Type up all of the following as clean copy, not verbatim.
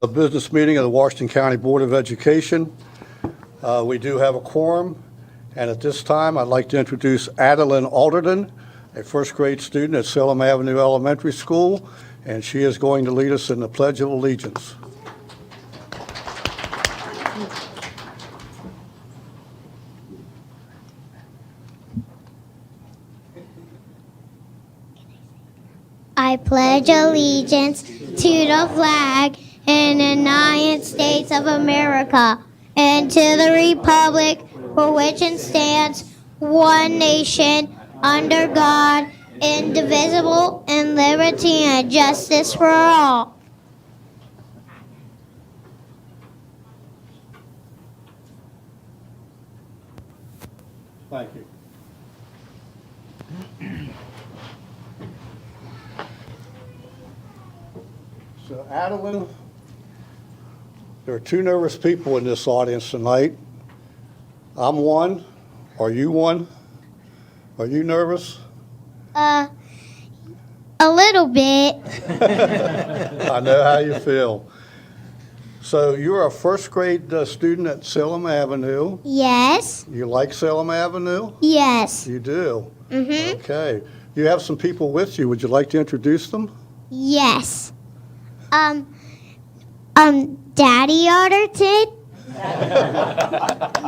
A business meeting of the Washington County Board of Education. We do have a quorum, and at this time, I'd like to introduce Adeline Alderton, a first grade student at Salem Avenue Elementary School, and she is going to lead us in the Pledge of Allegiance. I pledge allegiance to the flag in the United States of America and to the republic for which it stands, one nation, under God, indivisible, and liberty and justice for all. Thank you. So, Adeline, there are two nervous people in this audience tonight. I'm one. Are you one? Are you nervous? A little bit. I know how you feel. So, you're a first grade student at Salem Avenue. Yes. You like Salem Avenue? Yes. You do? Mm-hmm. Okay. You have some people with you. Would you like to introduce them? Yes. Daddy Arterton,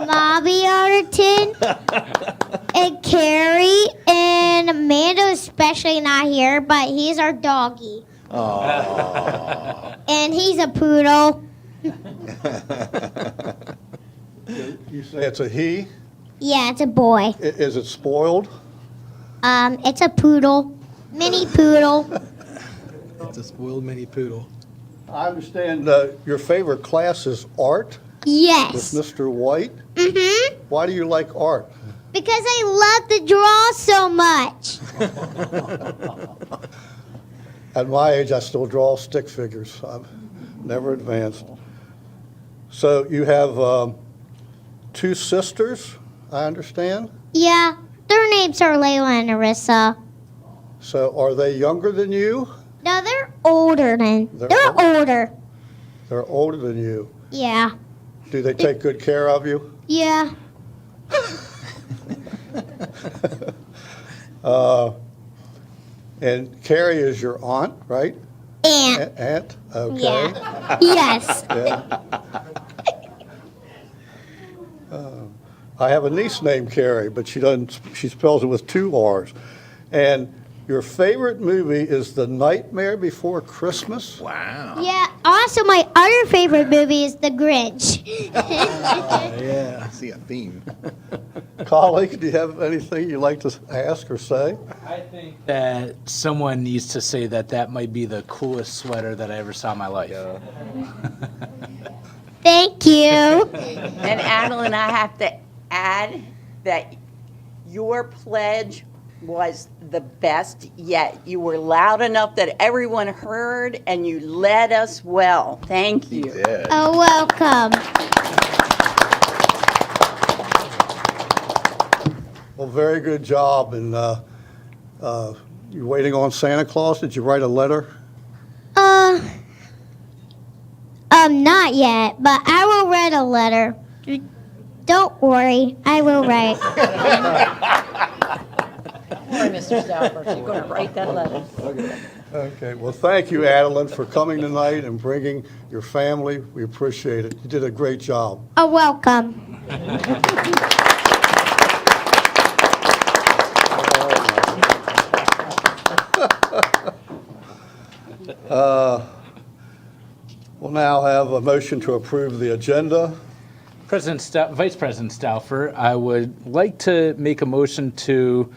Mommy Arterton, and Carrie, and Amanda is especially not here, but he's our doggy. Aww. And he's a poodle. You say it's a he? Yeah, it's a boy. Is it spoiled? It's a poodle, mini poodle. It's a spoiled mini poodle. I understand your favorite class is art with Yes. Mr. White. Mm-hmm. Why do you like art? Because I love to draw so much. At my age, I still draw stick figures. I've never advanced. So you have two sisters, I understand. Yeah, their names are Layla and Arissa. So are they younger than you? No, they're older than. They're They're older. They're older than you. Yeah. Do they take good care of you? Yeah. And Carrie is your aunt, right? Aunt. Aunt? Okay. Yeah. Yes. Yeah. I have a niece named Carrie, but she doesn't. She spells it with two R's. And your favorite movie is The Nightmare Before Christmas? Wow. Yeah. Also, my other favorite movie is The Grinch. Yeah. I see a theme. Colleague, do you have anything you'd like to ask or say? I think that someone needs to say that that might be the coolest sweater that I ever saw in my life. Thank you. And Adeline, I have to add that your pledge was the best yet. You were loud enough that everyone heard, and you led us well. Thank you. Yeah. Oh, welcome. Well, very good job. And you're waiting on Santa Claus. Did you write a letter? Not yet, but I will write a letter. Don't worry, I will write. Sorry, Mr. Stauffer, you're going to write that letter. Okay. Well, thank you, Adeline, for coming tonight and bringing your family. We appreciate it. You did a great job. Oh, welcome. We'll now have a motion to approve the agenda. Vice President Stauffer, I would like to make a motion to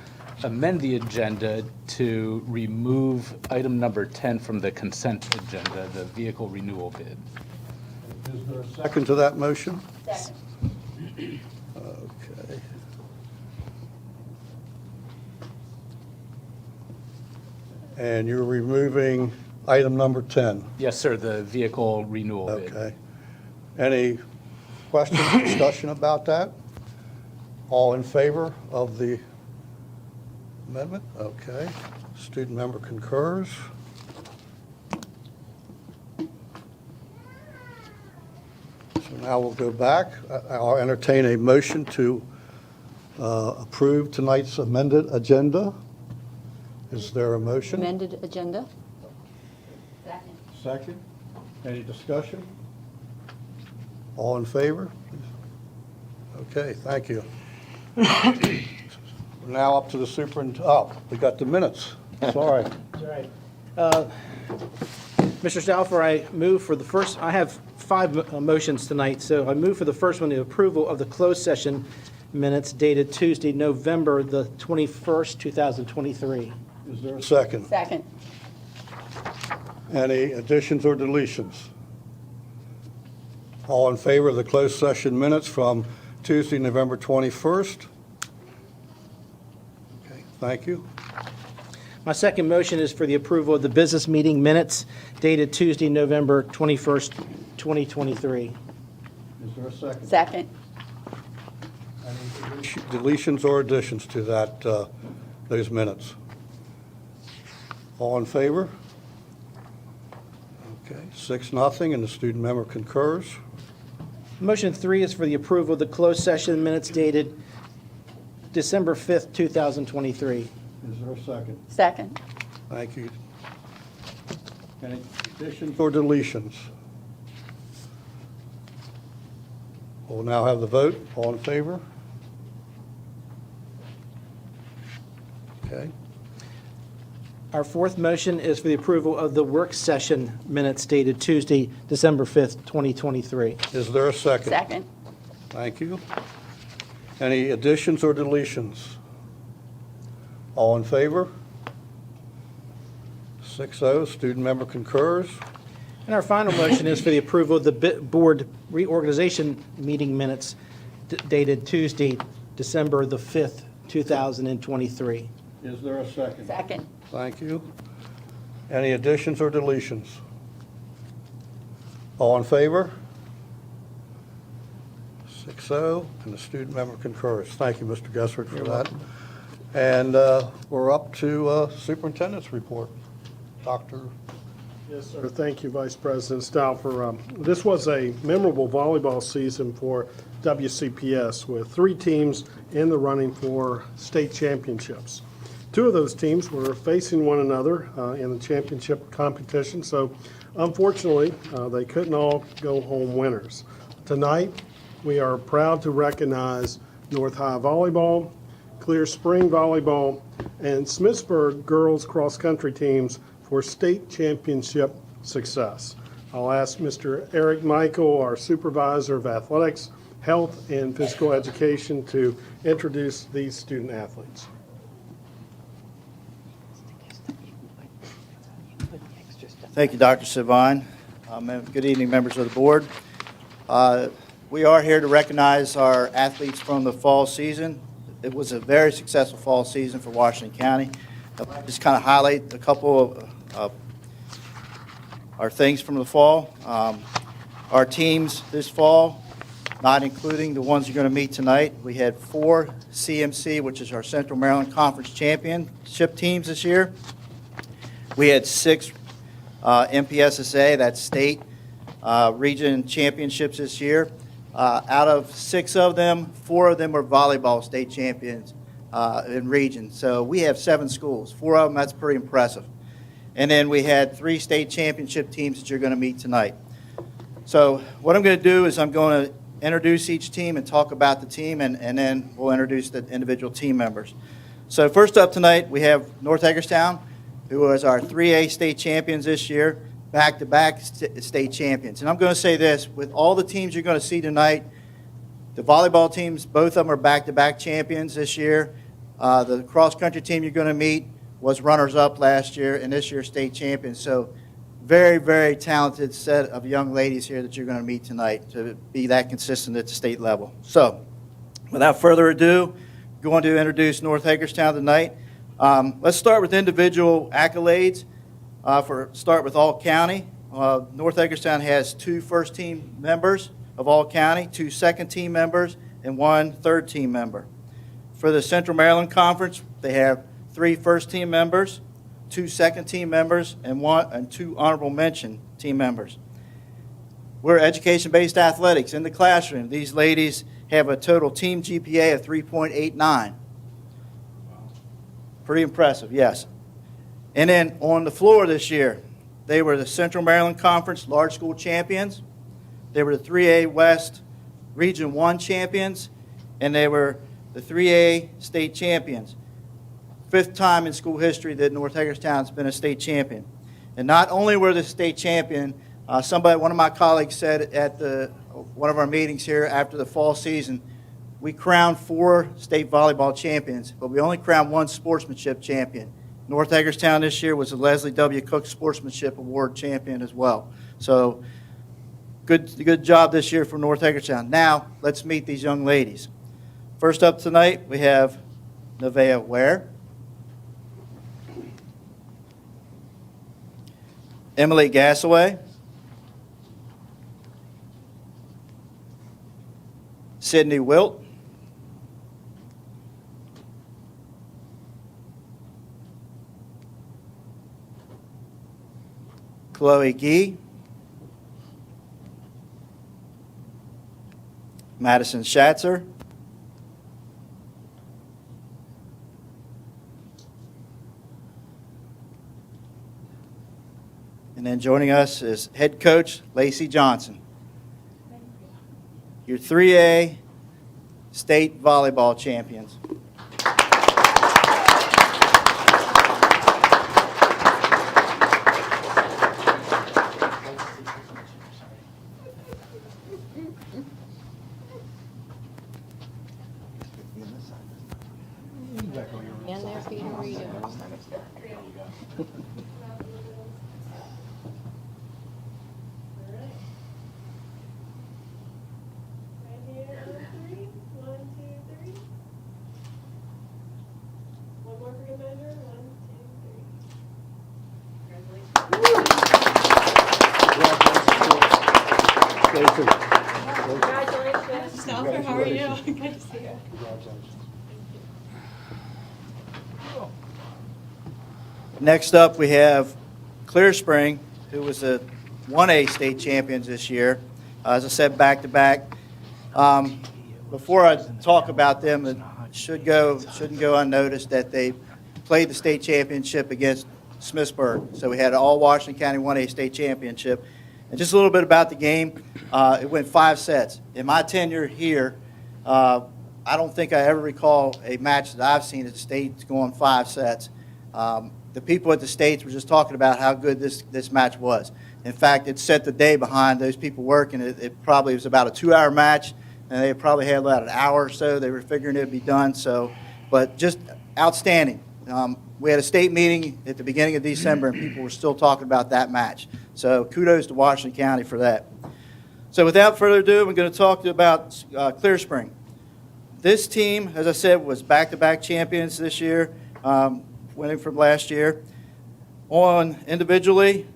amend the agenda to remove item number 10 from the consent agenda, the vehicle renewal bid. Is there a second to that motion? Okay. And you're removing item number 10. Yes, sir, the vehicle renewal bid. Okay. Any questions, discussion about that? All in favor of the amendment? Okay. Student member concurs. So now we'll go back. I'll entertain a motion to approve tonight's amended agenda. Is there a motion? Amended agenda? Second. Any discussion? All in favor? Okay, thank you. We're now up to the we got the minutes. Sorry. That's right. Mr. Stauffer, I move for the first, I have 5 motions tonight, so I move for the first one, the approval of the closed session minutes dated Tuesday, November the 21st, 2023. Is there a second? Second. Any additions or deletions? All in favor of the closed session minutes from Tuesday, November 21st? Okay, thank you. My second motion is for the approval of the business meeting minutes dated Tuesday, November 21st, 2023. Is there a second? Second. Any deletions or additions to those minutes? All in favor? Okay, 6-0, and the student member concurs. Motion 3 is for the approval of the closed session minutes dated December 5th, 2023. Is there a second? Second. Thank you. Any additions or deletions? We'll now have the vote. All in favor? Okay. Our fourth motion is for the approval of the work session minutes dated Tuesday, December 5th, 2023. Is there a second? Second. Thank you. Any additions or deletions? All in favor? 6-0, student member concurs. And our final motion is for the approval of the board reorganization meeting minutes dated Tuesday, December the 5th, 2023. Is there a second? Second. Thank you. Any additions or deletions? All in favor? 6-0, and the student member concurs. Thank you, Mr. Gessert, for that. And we're up to superintendent's report. Dr. Yes, sir. Thank you, Vice President Stauffer. This was a memorable volleyball season for WCPS with 3 teams in the running for state championships. 2 of those teams were facing one another in the championship competition, so unfortunately, they couldn't all go home winners. Tonight, we are proud to recognize North High Volleyball, Clear Spring Volleyball, and Smithsburg girls cross-country teams for state championship success. I'll ask Mr. Eric Michael, our Supervisor of Athletics, Health, and Physical Education, to introduce these student athletes. Thank you, Dr. Savine. Good evening, members of the board. We are here to recognize our athletes from the fall season. It was a very successful fall season for Washington County. I'll just kind of highlight a couple of our things from the fall. Our teams this fall, not including the ones you're going to meet tonight, we had 4 CMC, which is our Central Maryland Conference Championship teams this year. We had 6 MPSSA, that's state region championships this year. Out of 6 of them, 4 of them were volleyball state champions in region. So we have 7 schools. 4 of them, that's pretty impressive. And then we had 3 state championship teams that you're going to meet tonight. So what I'm going to do is I'm going to introduce each team and talk about the team, and then we'll introduce the individual team members. So first up tonight, we have North Hagerstown, who was our 3A state champions this year, back-to-back state champions. And I'm going to say this, with all the teams you're going to see tonight, the volleyball teams, both of them are back-to-back champions this year. The cross-country team you're going to meet was runners-up last year, and this year state champions. So very, very talented set of young ladies here that you're going to meet tonight to be that consistent at the state level. So without further ado, I'm going to introduce North Hagerstown tonight. Let's start with individual accolades. Start with All County. North Hagerstown has 2 first-team members of All County, 2 second-team members, and 1 third-team member. For the Central Maryland Conference, they have 3 first-team members, 2 second-team members, and 2 honorable mention team members. We're education-based athletics in the classroom. These ladies have a total team GPA of 3.89. Pretty impressive, yes. And then on the floor this year, they were the Central Maryland Conference Large School Champions. They were the 3A West Region 1 Champions, and they were the 3A State Champions. 5th time in school history that North Hagerstown has been a state champion. And not only were they state champion, one of my colleagues said at one of our meetings here after the fall season, we crowned 4 state volleyball champions, but we only crowned 1 sportsmanship champion. North Hagerstown this year was the Leslie W. Cook Sportsmanship Award champion as well. So good job this year for North Hagerstown. Now, let's meet these young ladies. First up tonight, we have Nevaeh Ware, Emily Gassaway, Sydney Wilt, Chloe Gee, Madison Schatzer, and then joining us is head coach Lacey Johnson. Your 3A state volleyball champions. And their feet are reading. Stalker, how are you? Good to see you. Next up, we have Clear Spring, who was the 1A state champions this year. As I said, back-to-back. Before I talk about them, it shouldn't go unnoticed that they played the state championship against Smithsburg. So we had an all-Washington County 1A state championship. And just a little bit about the game. It went 5 sets. In my tenure here, I don't think I ever recall a match that I've seen at the States going 5 sets. The people at the States were just talking about how good this match was. In fact, it set the day behind those people working. It probably was about a 2-hour match, and they probably had about an hour or so. They were figuring it would be done. So, but just outstanding. We had a state meeting at the beginning of December, and people were still talking about that match. So kudos to Washington County for that. So without further ado, we're going to talk about Clear Spring. This team, as I said, was back-to-back champions this year, winning from last year. Individually,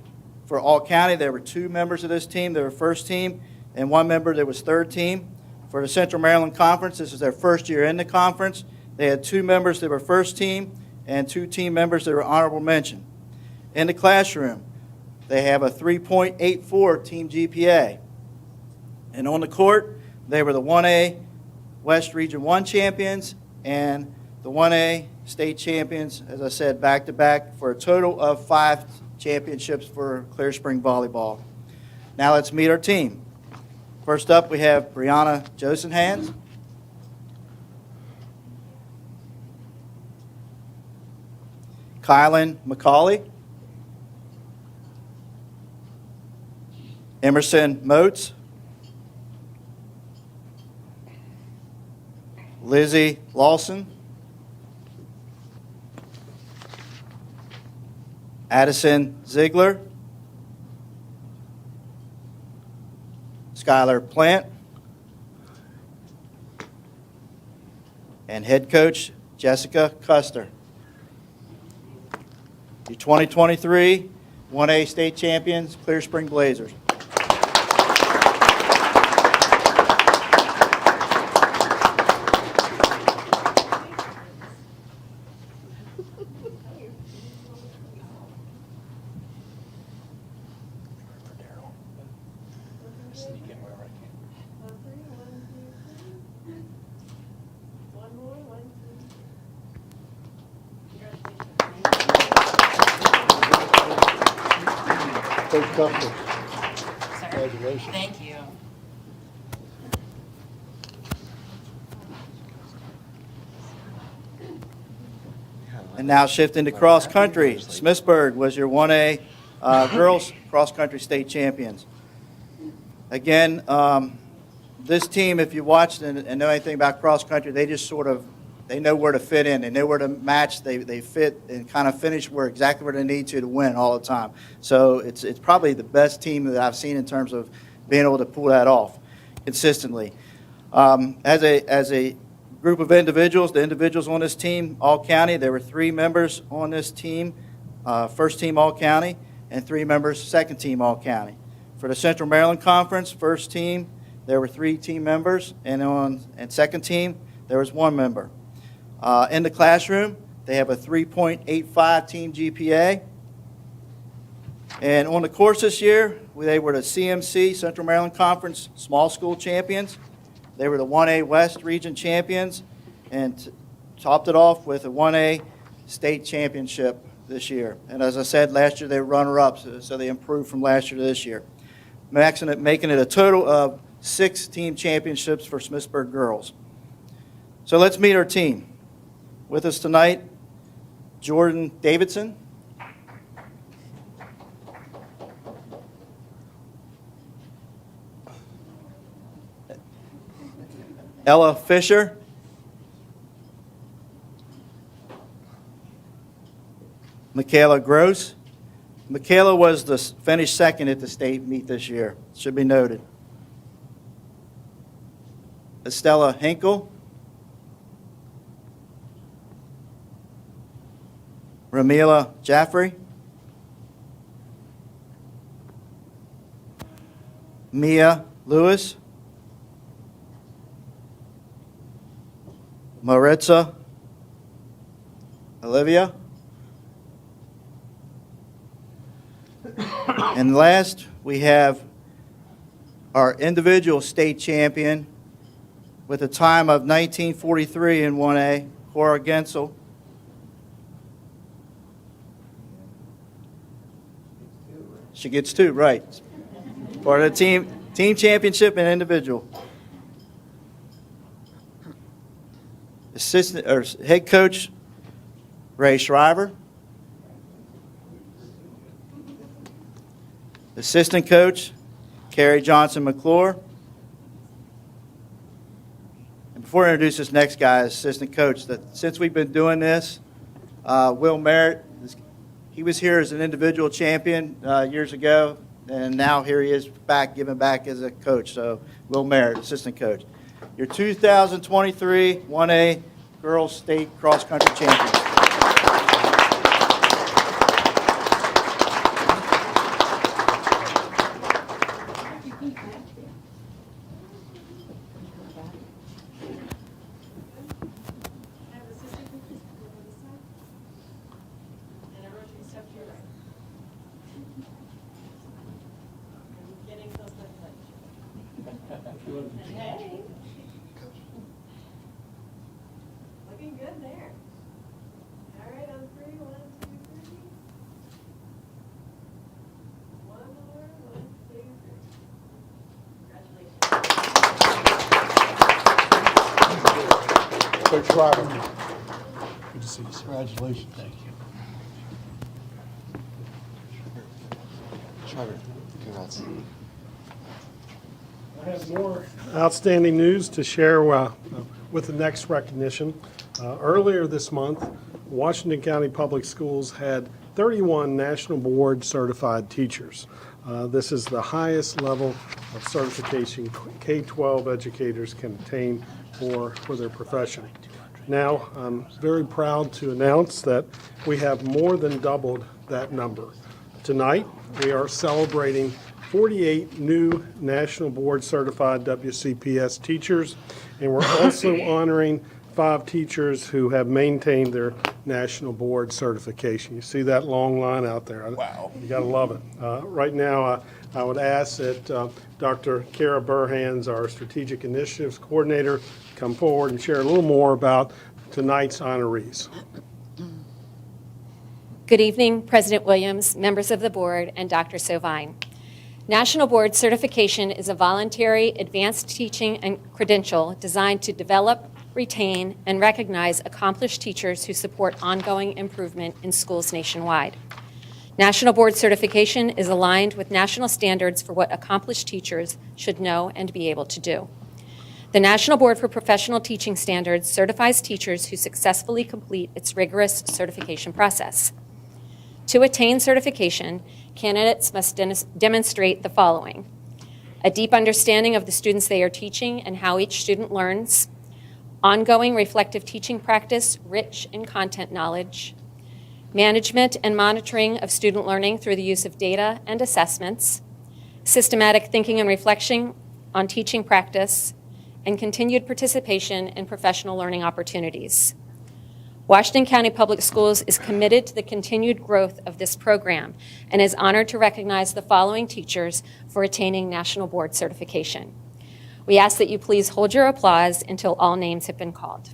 for all county, there were 2 members of this team. They were first team, and 1 member that was third team. For the Central Maryland Conference, this is their first year in the conference. They had 2 members that were first team and 2 team members that were honorable mention. In the classroom, they have a 3.84 team GPA. And on the court, they were the 1A West Region 1 champions and the 1A state champions, as I said, back-to-back for a total of 5 championships for Clear Spring Volleyball. Now let's meet our team. First up, we have Brianna Josenhans. Kylan McCauley. Emerson Moats. Lizzie Lawson. Addison Ziegler. Skylar Plant. And head coach Jessica Custer. Your 2023 1A state champions, Clear Spring Blazers. Coach Cuthbert. Sir. Congratulations. Thank you. And now shifting to cross country, Smithsburg was your 1A girls cross country state champions. Again, this team, if you watched and know anything about cross country, they just they know where to fit in. They know where to match. They fit and kind of finish exactly where they need to win all the time. So it's probably the best team that I've seen in terms of being able to pull that off consistently. As a group of individuals, the individuals on this team, all county, there were 3 members on this team, first team all county, and 3 members, second team all county. For the Central Maryland Conference, first team, there were 3 team members, and second team, there was 1 member. In the classroom, they have a 3.85 team GPA. And on the course this year, they were the CMC, Central Maryland Conference Small School Champions. They were the 1A West Region Champions and topped it off with a 1A State Championship this year. And as I said, last year they were runner-ups, so they improved from last year to this year, making it a total of 6 team championships for Smithsburg girls. So let's meet our team. With us tonight, Jordan Davidson. Ella Fisher. Michaela Gross. Michaela was finished second at the state meet this year. Should be noted. Estella Hinkle. Ramila Jaffrey. Mia Lewis. Maritza Olivia. And last, we have our individual state champion with a time of 1943 in 1A, Cora Gensel. She gets 2, right. For the team championship and individual. Head coach Ray Shriver. Assistant coach Carrie Johnson McClure. And before I introduce this next guy, assistant coach, that since we've been doing this, Will Merritt, he was here as an individual champion years ago, and now here he is back, giving back as a coach. So Will Merritt, assistant coach. Your 2023 1A Girls State Cross Country Champions. Hey. Looking good there. All right, on 3, 1, 2, 3. One more, 1, 2, 3. Congratulations. Coach Shriver. Good to see you, sir. Congratulations. Thank you. Shriver, congrats. I have more outstanding news to share with the next recognition. Earlier this month, Washington County Public Schools had 31 National Board certified teachers. This is the highest level of certification K-12 educators can attain for their profession. Now, I'm very proud to announce that we have more than doubled that number. Tonight, we are celebrating 48 new National Board Certified WCPS teachers, and we're also honoring 5 teachers who have maintained their National Board certification. You see that long line out there? Wow. You gotta love it. Right now, I would ask that Dr. Kara Burhans, our Strategic Initiatives Coordinator, come forward and share a little more about tonight's honorees. Good evening, President Williams, members of the board, and Dr. Sovine. National Board Certification is a voluntary advanced teaching and credential designed to develop, retain, and recognize accomplished teachers who support ongoing improvement in schools nationwide. National Board Certification is aligned with national standards for what accomplished teachers should know and be able to do. The National Board for Professional Teaching Standards certifies teachers who successfully complete its rigorous certification process. To attain certification, candidates must demonstrate the following: a deep understanding of the students they are teaching and how each student learns, ongoing reflective teaching practice rich in content knowledge, management and monitoring of student learning through the use of data and assessments, systematic thinking and reflection on teaching practice, and continued participation in professional learning opportunities. Washington County Public Schools is committed to the continued growth of this program and is honored to recognize the following teachers for attaining National Board certification. We ask that you please hold your applause until all names have been called.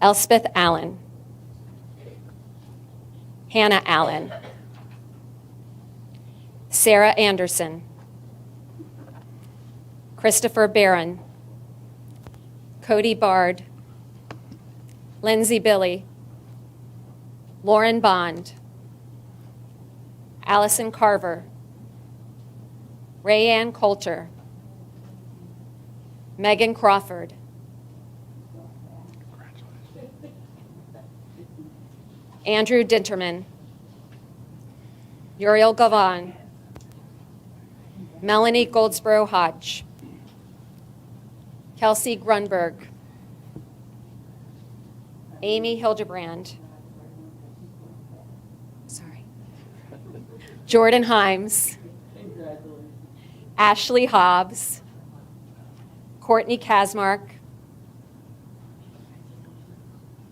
Elspeth Allen. Hannah Allen. Sarah Anderson. Christopher Barron. Cody Bard. Lindsay Billy. Lauren Bond. Allison Carver. Rayanne Coulter. Megan Crawford. Andrew Dinterman. Uriel Gavan. Melanie Goldsboro Hodge. Kelsey Grunberg. Amy Hildebrand. Sorry. Jordan Himes. Ashley Hobbs. Courtney Kasmark.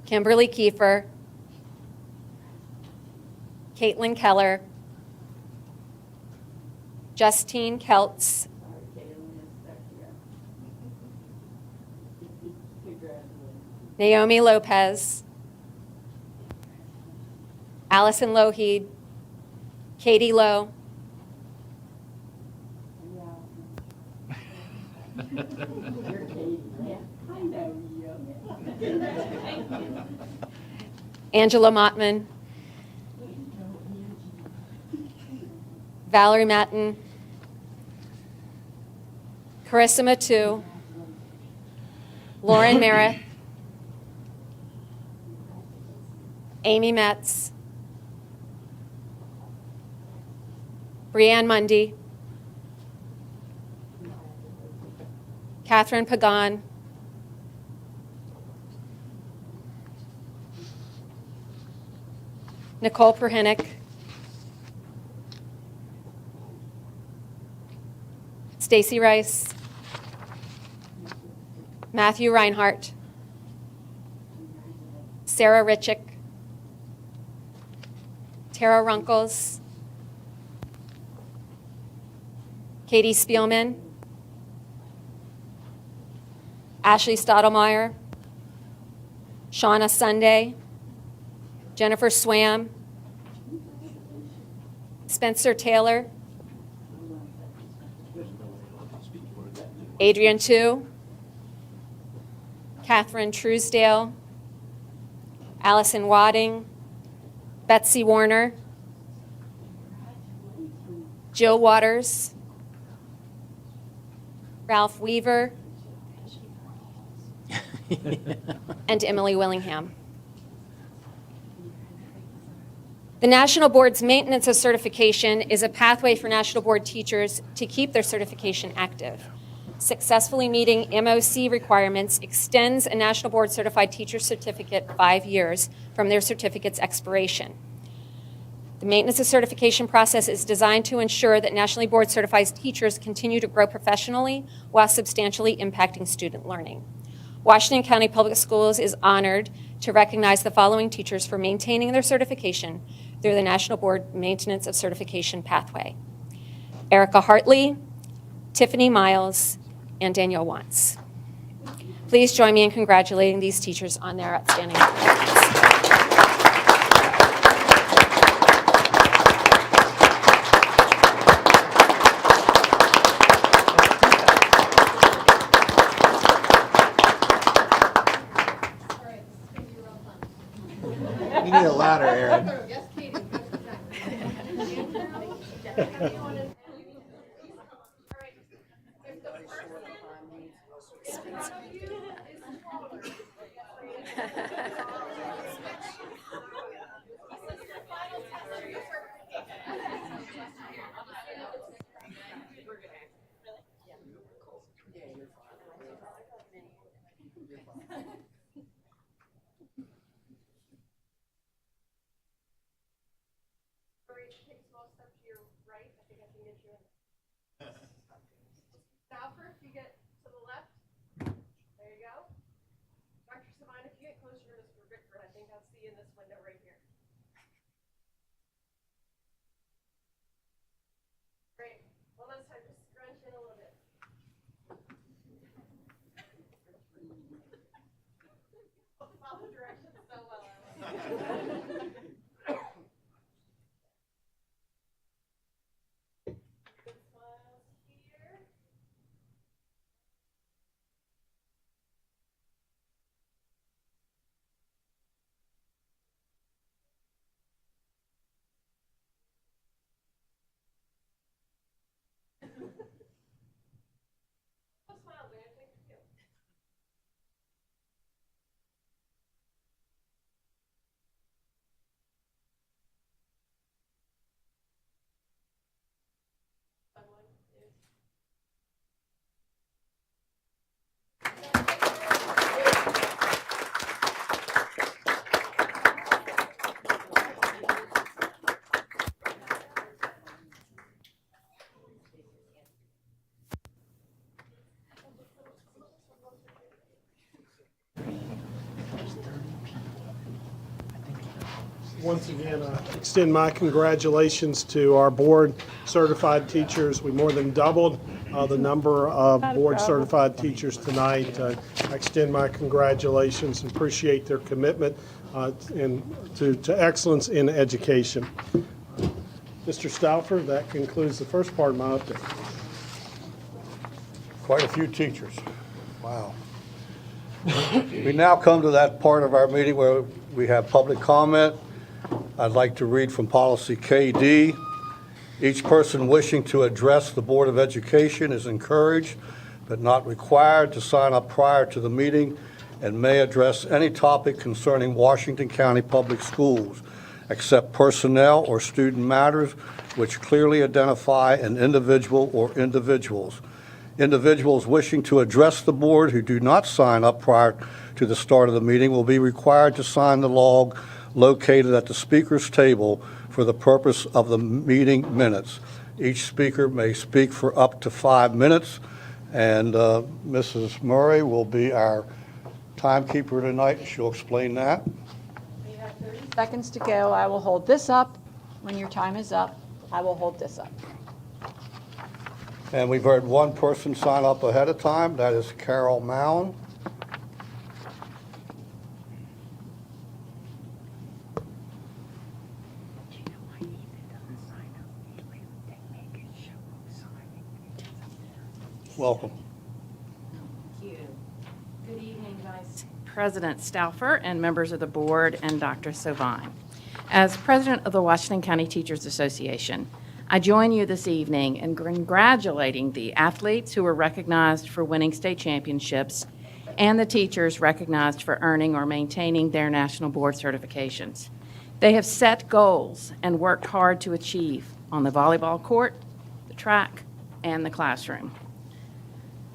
Kimberly Kiefer. Caitlin Keller. Justine Keltz. Naomi Lopez. Allison Lougheed. Katie Lowe. Angela Mottman. Valerie Matten. Carissa Matu. Lauren Merritt. Amy Metz. Brianne Mundy. Catherine Pagan. Nicole Perhinick. Stacy Rice. Matthew Reinhardt. Sarah Richick. Tara Runkles. Katie Spielman. Ashley Stottlemyre. Shauna Sunday. Jennifer Swam. Spencer Taylor. Adrian Tu. Catherine Truesdale. Allison Wadding. Betsy Warner. Jill Waters. Ralph Weaver. And Emily Willingham. The National Board's Maintenance of Certification is a pathway for National Board teachers to keep their certification active. Successfully meeting MOC requirements extends a National Board Certified Teacher Certificate 5 years from their certificate's expiration. The Maintenance of Certification process is designed to ensure that nationally board certified teachers continue to grow professionally while substantially impacting student learning. Washington County Public Schools is honored to recognize the following teachers for maintaining their certification through the National Board Maintenance of Certification pathway: Erica Hartley, Tiffany Miles, and Danielle Wantz. Please join me in congratulating these teachers on their outstanding performance. You need a ladder, Aaron. Take a small step to your right. I think I can get you in. Stauffer, if you get to the left. There you go. Dr. Savine, if you get closer to Mr. Bickford, I think I'll see you in this window right here. Great. Well, this time just scrunch in a little bit. Follow directions so well. I love it. Good smiles here. No smiles, man. Take a few. Someone is. Once again, I extend my congratulations to our board-certified teachers. We more than doubled the number of board-certified teachers tonight. I extend my congratulations and appreciate their commitment to excellence in education. Mr. Stauffer, that concludes the first part of my update. Quite a few teachers. Wow. We now come to that part of our meeting where we have public comment. I'd like to read from policy KD. Each person wishing to address the Board of Education is encouraged but not required to sign up prior to the meeting and may address any topic concerning Washington County Public Schools, except personnel or student matters which clearly identify an individual or individuals. Individuals wishing to address the board who do not sign up prior to the start of the meeting will be required to sign the log located at the speaker's table for the purpose of the meeting minutes. Each speaker may speak for up to 5 minutes, and Mrs. Murray will be our timekeeper tonight. She'll explain that. You have 30 seconds to go. I will hold this up. When your time is up, I will hold this up. And we've heard one person sign up ahead of time. That is Carol Mound. Welcome. Thank you. Good evening, Vice President Stauffer and members of the board and Dr. Sovine. As president of the Washington County Teachers Association, I join you this evening in congratulating the athletes who were recognized for winning state championships and the teachers recognized for earning or maintaining their national board certifications. They have set goals and worked hard to achieve on the volleyball court, the track, and the classroom.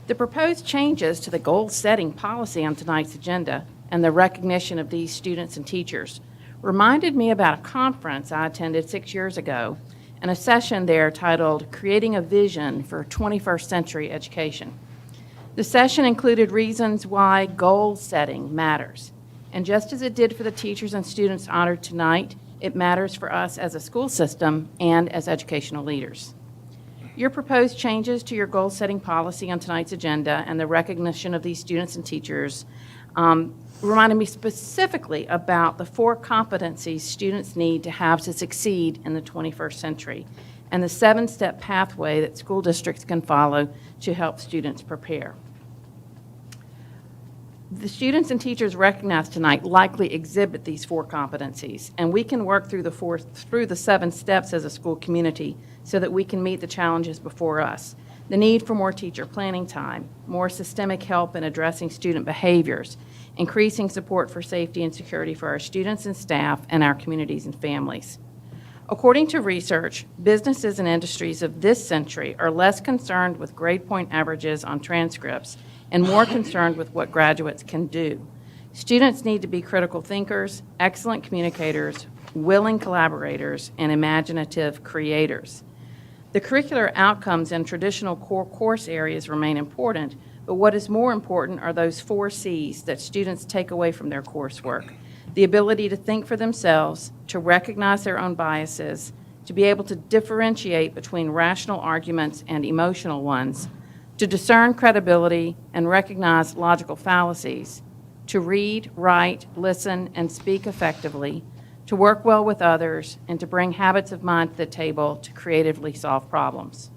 The proposed changes to the goal-setting policy on tonight's agenda and the recognition of these students and teachers reminded me about a conference I attended 6 years ago and a session there titled Creating a Vision for 21st Century Education. The session included reasons why goal setting matters. And just as it did for the teachers and students honored tonight, it matters for us as a school system and as educational leaders. Your proposed changes to your goal-setting policy on tonight's agenda and the recognition of these students and teachers reminded me specifically about the 4 competencies students need to have to succeed in the 21st century and the 7-step pathway that school districts can follow to help students prepare. The students and teachers recognized tonight likely exhibit these 4 competencies, and we can work through the 7 steps as a school community so that we can meet the challenges before us. The need for more teacher planning time, more systemic help in addressing student behaviors, increasing support for safety and security for our students and staff and our communities and families. According to research, businesses and industries of this century are less concerned with grade point averages on transcripts and more concerned with what graduates can do. Students need to be critical thinkers, excellent communicators, willing collaborators, and imaginative creators. The curricular outcomes in traditional core course areas remain important, but what is more important are those 4 C's that students take away from their coursework: the ability to think for themselves, to recognize their own biases, to be able to differentiate between rational arguments and emotional ones, to discern credibility and recognize logical fallacies, to read, write, listen, and speak effectively, to work well with others, and to bring habits of mind to the table to creatively solve problems.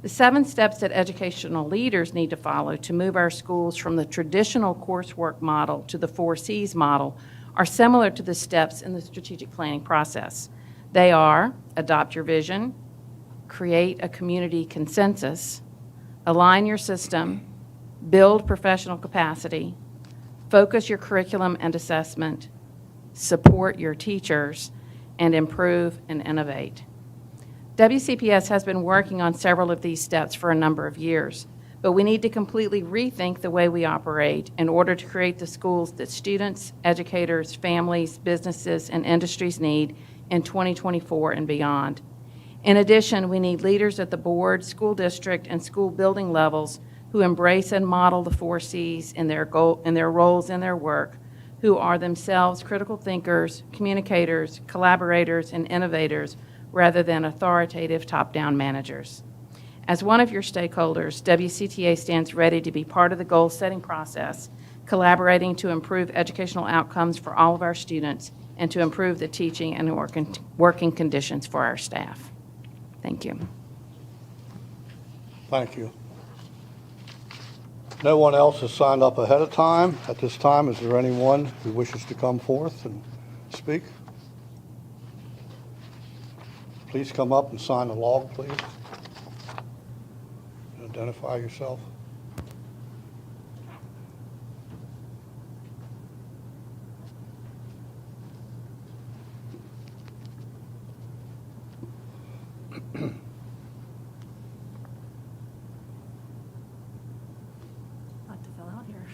The 7 steps that educational leaders need to follow to move our schools from the traditional coursework model to the 4 C's model are similar to the steps in the strategic planning process. They are: adopt your vision, create a community consensus, align your system, build professional capacity, focus your curriculum and assessment, support your teachers, and improve and innovate. WCPS has been working on several of these steps for a number of years, but we need to completely rethink the way we operate in order to create the schools that students, educators, families, businesses, and industries need in 2024 and beyond. In addition, we need leaders at the board, school district, and school building levels who embrace and model the 4 C's in their roles in their work, who are themselves critical thinkers, communicators, collaborators, and innovators, rather than authoritative top-down managers. As one of your stakeholders, WCTA stands ready to be part of the goal-setting process, collaborating to improve educational outcomes for all of our students and to improve the teaching and working conditions for our staff. Thank you. Thank you. No one else has signed up ahead of time. At this time, is there anyone who wishes to come forth and speak? Please come up and sign the log, please. Identify yourself. Lot to fill out here.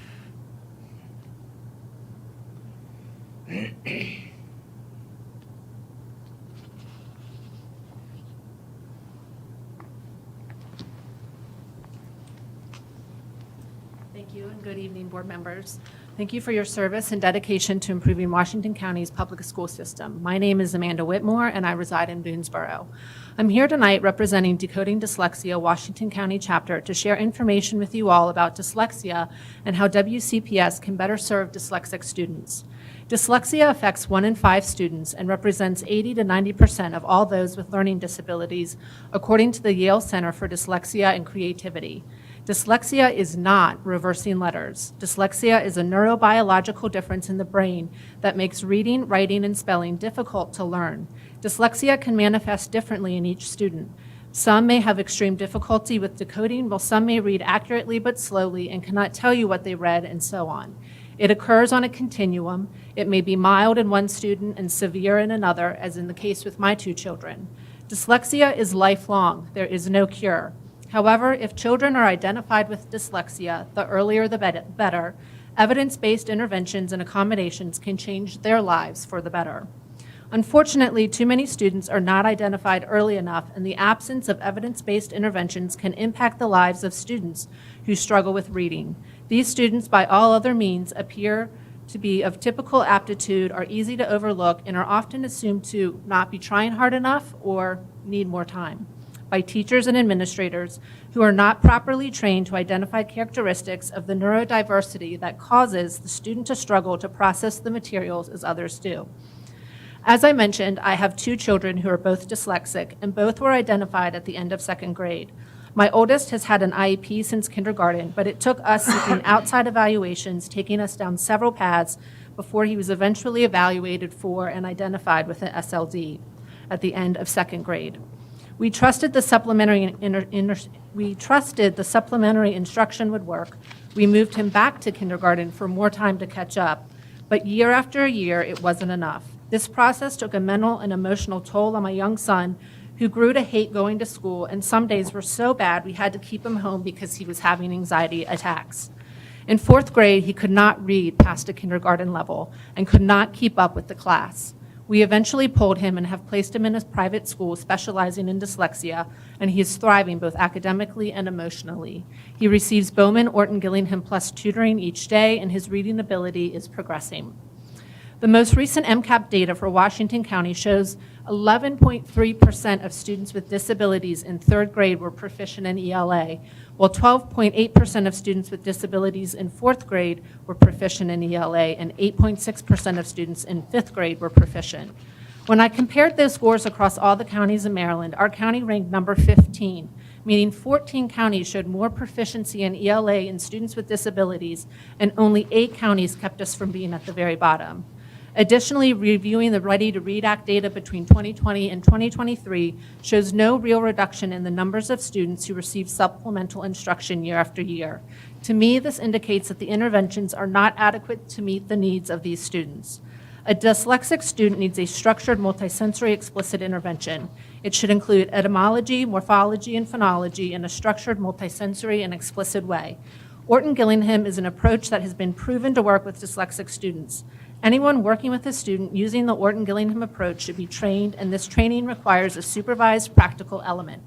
Thank you, and good evening, board members. Thank you for your service and dedication to improving Washington County's public school system. My name is Amanda Whitmore, and I reside in Boonesboro. I'm here tonight representing Decoding Dyslexia Washington County Chapter to share information with you all about dyslexia and how WCPS can better serve dyslexic students. Dyslexia affects 1 in 5 students and represents 80 to 90% of all those with learning disabilities, according to the Yale Center for Dyslexia and Creativity. Dyslexia is not reversing letters. Dyslexia is a neurobiological difference in the brain that makes reading, writing, and spelling difficult to learn. Dyslexia can manifest differently in each student. Some may have extreme difficulty with decoding, while some may read accurately but slowly and cannot tell you what they read, and so on. It occurs on a continuum. It may be mild in one student and severe in another, as in the case with my 2 children. Dyslexia is lifelong. There is no cure. However, if children are identified with dyslexia, the earlier the better. Evidence-based interventions and accommodations can change their lives for the better. Unfortunately, too many students are not identified early enough, and the absence of evidence-based interventions can impact the lives of students who struggle with reading. These students, by all other means, appear to be of typical aptitude, are easy to overlook, and are often assumed to not be trying hard enough or need more time by teachers and administrators who are not properly trained to identify characteristics of the neurodiversity that causes the student to struggle to process the materials as others do. As I mentioned, I have 2 children who are both dyslexic, and both were identified at the end of 2nd grade. My oldest has had an IEP since kindergarten, but it took us seeking outside evaluations, taking us down several paths before he was eventually evaluated for and identified with an SLD at the end of second grade. We trusted the supplementary instruction would work. We moved him back to kindergarten for more time to catch up, but year after year, it wasn't enough. This process took a mental and emotional toll on my young son, who grew to hate going to school, and some days were so bad we had to keep him home because he was having anxiety attacks. In fourth grade, he could not read past a kindergarten level and could not keep up with the class. We eventually pulled him and have placed him in a private school specializing in dyslexia, and he is thriving both academically and emotionally. He receives Bowman Orton Gillingham Plus tutoring each day, and his reading ability is progressing. The most recent MCAP data for Washington County shows 11.3% of students with disabilities in third grade were proficient in ELA, while 12.8% of students with disabilities in fourth grade were proficient in ELA, and 8.6% of students in fifth grade were proficient. When I compared those scores across all the counties in Maryland, our county ranked number 15, meaning 14 counties showed more proficiency in ELA in students with disabilities, and only 8 counties kept us from being at the very bottom. Additionally, reviewing the Ready to Read Act data between 2020 and 2023 shows no real reduction in the numbers of students who receive supplemental instruction year after year. To me, this indicates that the interventions are not adequate to meet the needs of these students. A dyslexic student needs a structured multisensory explicit intervention. It should include etymology, morphology, and phonology in a structured multisensory and explicit way. Orton Gillingham is an approach that has been proven to work with dyslexic students. Anyone working with a student using the Orton Gillingham approach should be trained, and this training requires a supervised practical element.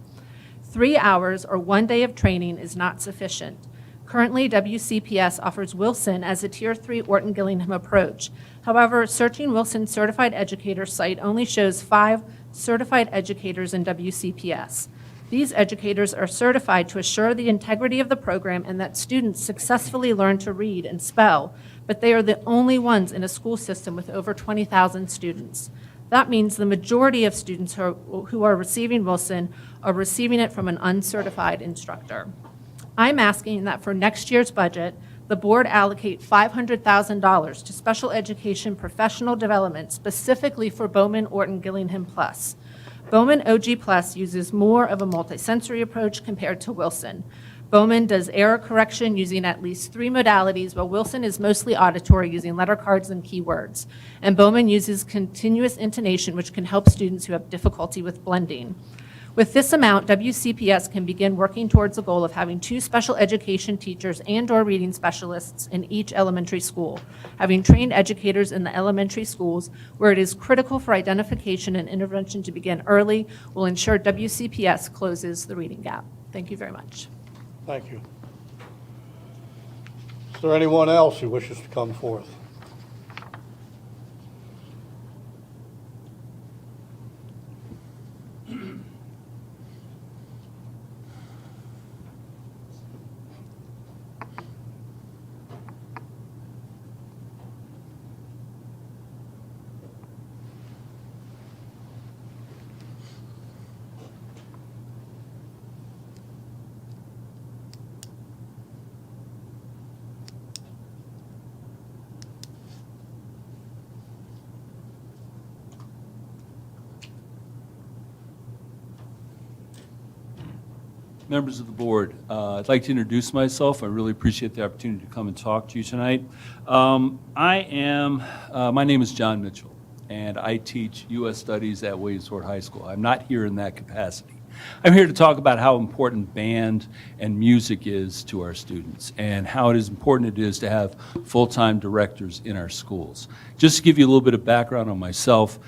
3 hours or 1 day of training is not sufficient. Currently, WCPS offers Wilson as a Tier 3 Orton Gillingham approach. However, searching Wilson's certified educator site only shows 5 certified educators in WCPS. These educators are certified to assure the integrity of the program and that students successfully learn to read and spell, but they are the only ones in a school system with over 20,000 students. That means the majority of students who are receiving Wilson are receiving it from an uncertified instructor. I'm asking that for next year's budget, the board allocate $500,000 to special education professional development specifically for Bowman Orton Gillingham Plus. Bowman OG Plus uses more of a multisensory approach compared to Wilson. Bowman does error correction using at least 3 modalities, while Wilson is mostly auditory using letter cards and keywords. And Bowman uses continuous intonation, which can help students who have difficulty with blending. With this amount, WCPS can begin working towards the goal of having 2 special education teachers and/or reading specialists in each elementary school. Having trained educators in the elementary schools where it is critical for identification and intervention to begin early will ensure WCPS closes the reading gap. Thank you very much. Thank you. Is there anyone else who wishes to come forth? Members of the board, I'd like to introduce myself. I really appreciate the opportunity to come and talk to you tonight. My name is John Mitchell, and I teach U.S. Studies at Williamsport High School. I'm not here in that capacity. I'm here to talk about how important band and music is to our students and how important it is to have full-time directors in our schools. Just to give you a little bit of background on myself,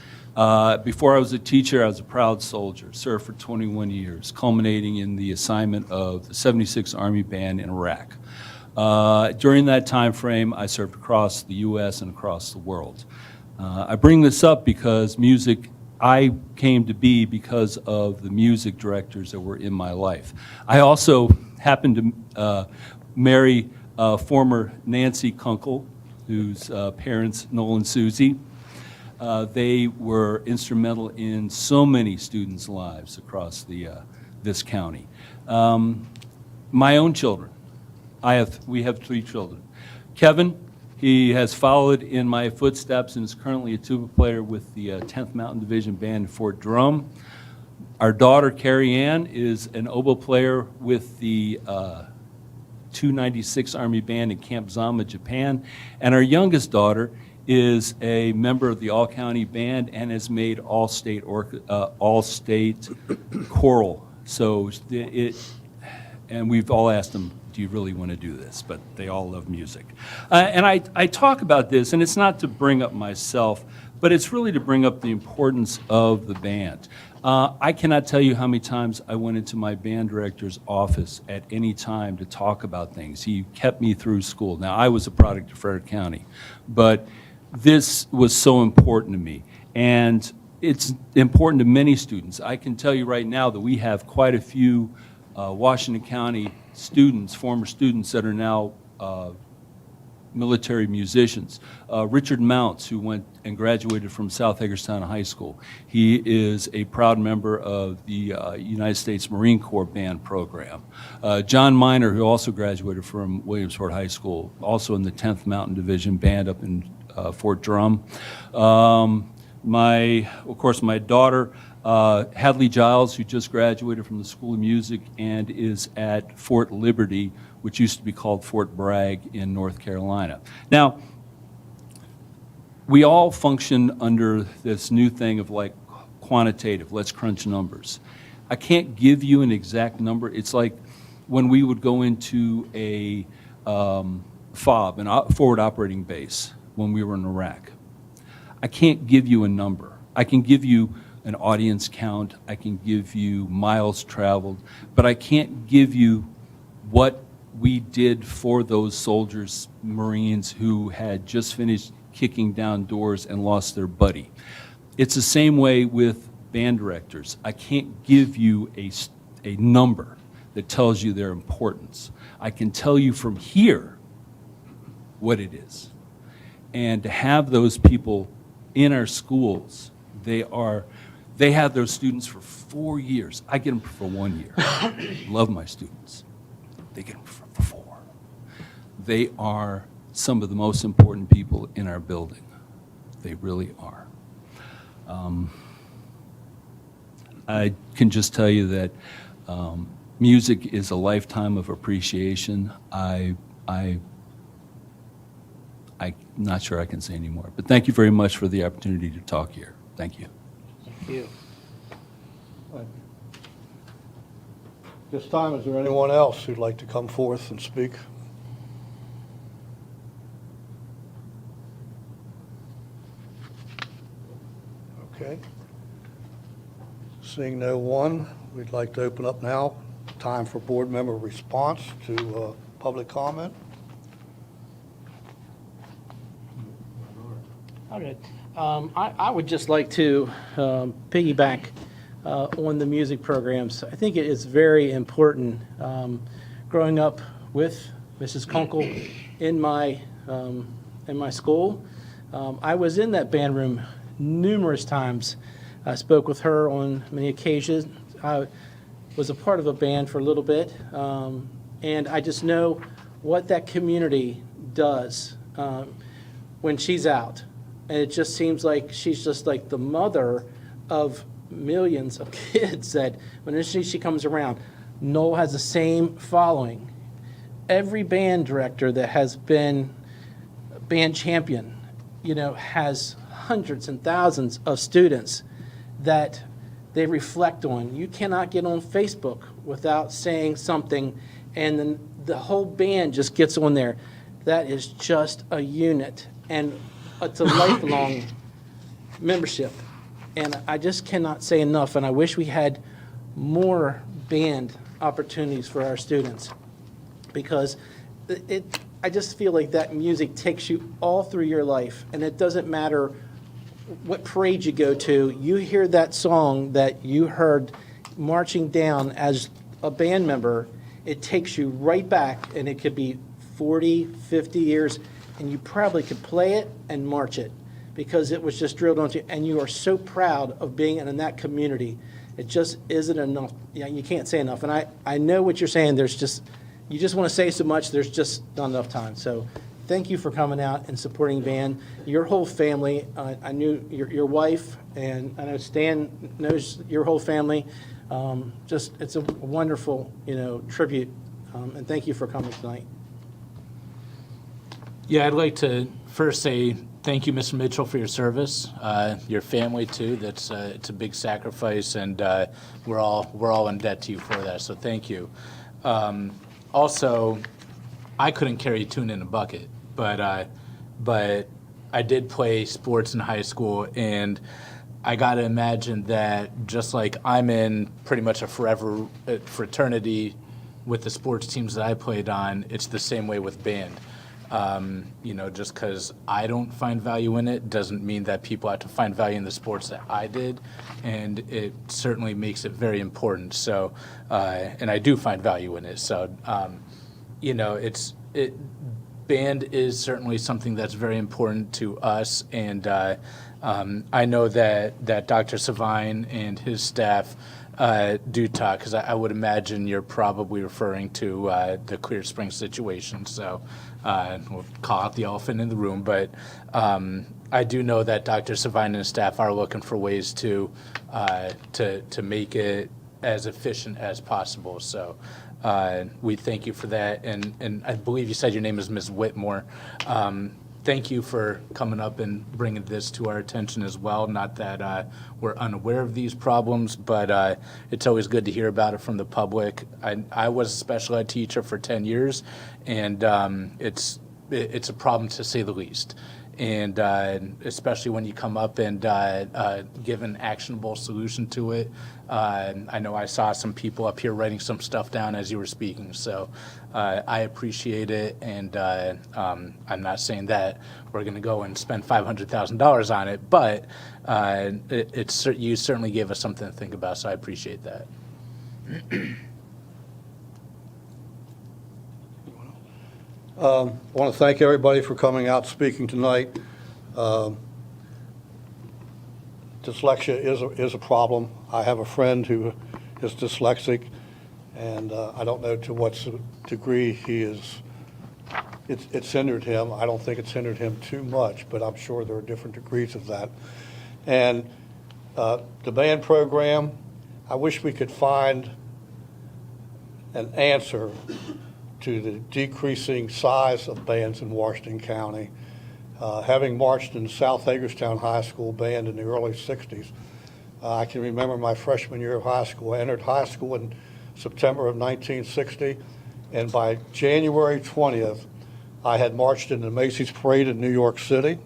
before I was a teacher, I was a proud soldier, served for 21 years, culminating in the assignment of the 76th Army Band in Iraq. During that time frame, I served across the U.S. and across the world. I bring this up because I came to be because of the music directors that were in my life. I also happened to marry former Nancy Kunkel, whose parents, Noel and Susie. They were instrumental in so many students' lives across the this county. My own children, we have 3 children. Kevin, he has followed in my footsteps and is currently a tuba player with the 10th Mountain Division Band in Fort Drum. Our daughter, Carrie Ann, is an oboe player with the 296 Army Band in Camp Zama, Japan. And our youngest daughter is a member of the All-County Band and has made all-state choral. So and we've all asked them, do you really want to do this? But they all love music. And I talk about this, and it's not to bring up myself, but it's really to bring up the importance of the band. I cannot tell you how many times I went into my band director's office at any time to talk about things. He kept me through school. Now, I was a product of Frederick County, but this was so important to me. And it's important to many students. I can tell you right now that we have quite a few Washington County students, former students that are now military musicians. Richard Mounts, who went and graduated from South Hagerstown High School. He is a proud member of the United States Marine Corps band program. John Miner, who also graduated from Williamsport High School, also in the 10th Mountain Division band up in Fort Drum. Of course, my daughter, Hadley Giles, who just graduated from the School of Music and is at Fort Liberty, which used to be called Fort Bragg in North Carolina. Now, we all function under this new thing of like quantitative, let's crunch numbers. I can't give you an exact number. It's like when we would go into a FOB, a forward operating base, when we were in Iraq. I can't give you a number. I can give you an audience count, I can give you miles traveled, but I can't give you what we did for those soldiers, Marines, who had just finished kicking down doors and lost their buddy. It's the same way with band directors. I can't give you a number that tells you their importance. I can tell you from here what it is. And to have those people in our schools, they have those students for 4 years. I get them for 1 year. Love my students. They get them for 4. They are some of the most important people in our building. They really are. I can just tell you that music is a lifetime of appreciation. I'm not sure I can say any more, but thank you very much for the opportunity to talk here. Thank you. Thank you. This time, is there anyone else who'd like to come forth and speak? Okay. Seeing no one, we'd like to open up now. Time for board member response to public comment. Okay. I would just like to piggyback on the music programs. I think it is very important. Growing up with Mrs. Kunkel in my school, I was in that band room numerous times. I spoke with her on many occasions. I was a part of a band for a little bit, and I just know what that community does when she's out. And it just seems like she's just like the mother of millions of kids that when she comes around, Noel has the same following. Every band director that has been a band champion, has hundreds and thousands of students that they reflect on. You cannot get on Facebook without saying something, and then the whole band just gets on there. That is just a unit, and it's a lifelong membership. And I just cannot say enough, and I wish we had more band opportunities for our students, because I just feel like that music takes you all through your life, and it doesn't matter what parade you go to. You hear that song that you heard marching down as a band member, it takes you right back, and it could be 40, 50 years, and you probably could play it and march it because it was just drilled onto you, and you are so proud of being in that community. It just isn't enough. Yeah, you can't say enough. And I know what you're saying. You just want to say so much, there's just not enough time. So thank you for coming out and supporting band. Your whole family, I knew your wife, and I know Stan knows your whole family. It's a wonderful, tribute. And thank you for coming tonight. Yeah, I'd like to first say thank you, Mr. Mitchell, for your service. Your family too. It's a big sacrifice, and we're all in debt to you for that. So thank you. Also, I couldn't carry a tune in a bucket, but I did play sports in high school, and I got to imagine that just like I'm in pretty much a forever fraternity with the sports teams that I played on, it's the same way with band. Just because I don't find value in it doesn't mean that people have to find value in the sports that I did, and it certainly makes it very important. So, and I do find value in it. So, band is certainly something that's very important to us, and I know that Dr. Savine and his staff do talk, because I would imagine you're probably referring to the Clear Spring situation. So we'll call out the elephant in the room, but I do know that Dr. Savine and his staff are looking for ways to make it as efficient as possible. So we thank you for that, and I believe you said your name is Ms. Whitmore. Thank you for coming up and bringing this to our attention as well. Not that we're unaware of these problems, but it's always good to hear about it from the public. I was a special ed teacher for 10 years, and it's a problem to say the least. And especially when you come up and give an actionable solution to it. I know I saw some people up here writing some stuff down as you were speaking, so I appreciate it, and I'm not saying that we're going to go and spend $500,000 on it, but you certainly gave us something to think about, so I appreciate that. I want to thank everybody for coming out speaking tonight. Dyslexia is a problem. I have a friend who is dyslexic, and I don't know to what degree it's hindered him. I don't think it's hindered him too much, but I'm sure there are different degrees of that. And the band program, I wish we could find an answer to the decreasing size of bands in Washington County. Having marched in South Hagerstown High School band in the early 60s, I can remember my freshman year of high school. I entered high school in September of 1960, and by January 20th, I had marched in the Macy's Parade in New York City.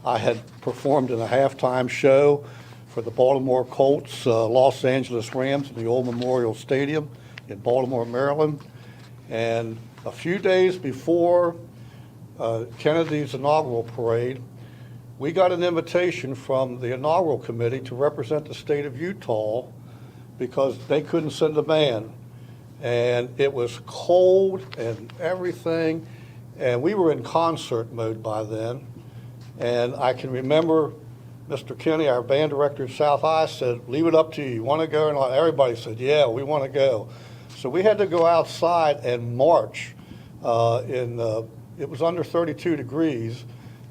I had performed in a halftime show for the Baltimore Colts, Los Angeles Rams in the old Memorial Stadium in Baltimore, Maryland. And a few days before Kennedy's inaugural parade, we got an invitation from the inaugural committee to represent the state of Utah because they couldn't send a band. And it was cold and everything, and we were in concert mode by then. And I can remember Mr. Kenny, our band director at South High, said, "Leave it up to you. You want to go?" And everybody said, "Yeah, we want to go." So we had to go outside and march. It was under 32 degrees,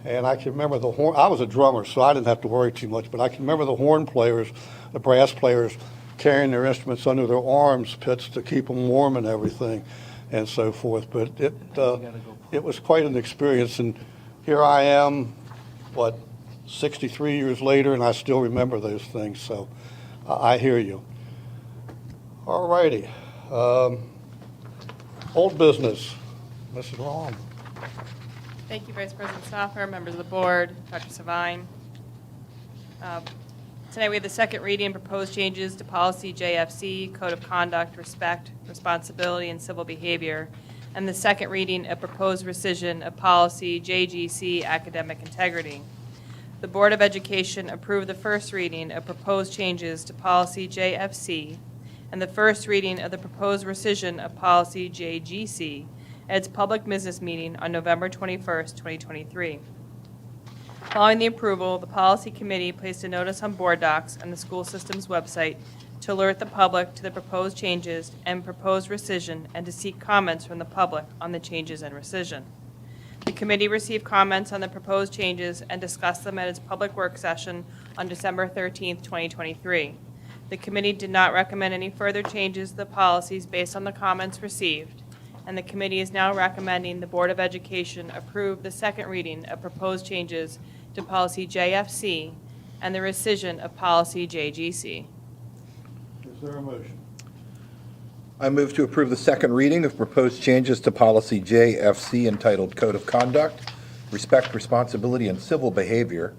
and I can remember the horn. I was a drummer, so I didn't have to worry too much, but I can remember the horn players, the brass players, carrying their instruments under their arms pits to keep them warm and everything and so forth. But it was quite an experience, and here I am, 63 years later, and I still remember those things, so I hear you. All righty. Old business, Mrs. Long. Thank you, Vice President Stauffer, members of the board, Dr. Savine. Tonight we have the second reading and proposed changes to policy JFC, Code of Conduct, Respect, Responsibility, and Civil Behavior, and the second reading of proposed rescission of policy JGC, Academic Integrity. The Board of Education approved the first reading of proposed changes to policy JFC and the first reading of the proposed rescission of policy JGC at its public business meeting on November 21st, 2023. Following the approval, the Policy Committee placed a notice on Board Docs and the school system's website to alert the public to the proposed changes and proposed rescission, and to seek comments from the public on the changes and rescission. The committee received comments on the proposed changes and discussed them at its public work session on December 13th, 2023. The committee did not recommend any further changes to the policies based on the comments received, and the committee is now recommending the Board of Education approve the second reading of proposed changes to policy JFC and the rescission of policy JGC. Is there a motion? I move to approve the second reading of proposed changes to policy JFC entitled Code of Conduct, Respect, Responsibility, and Civil Behavior,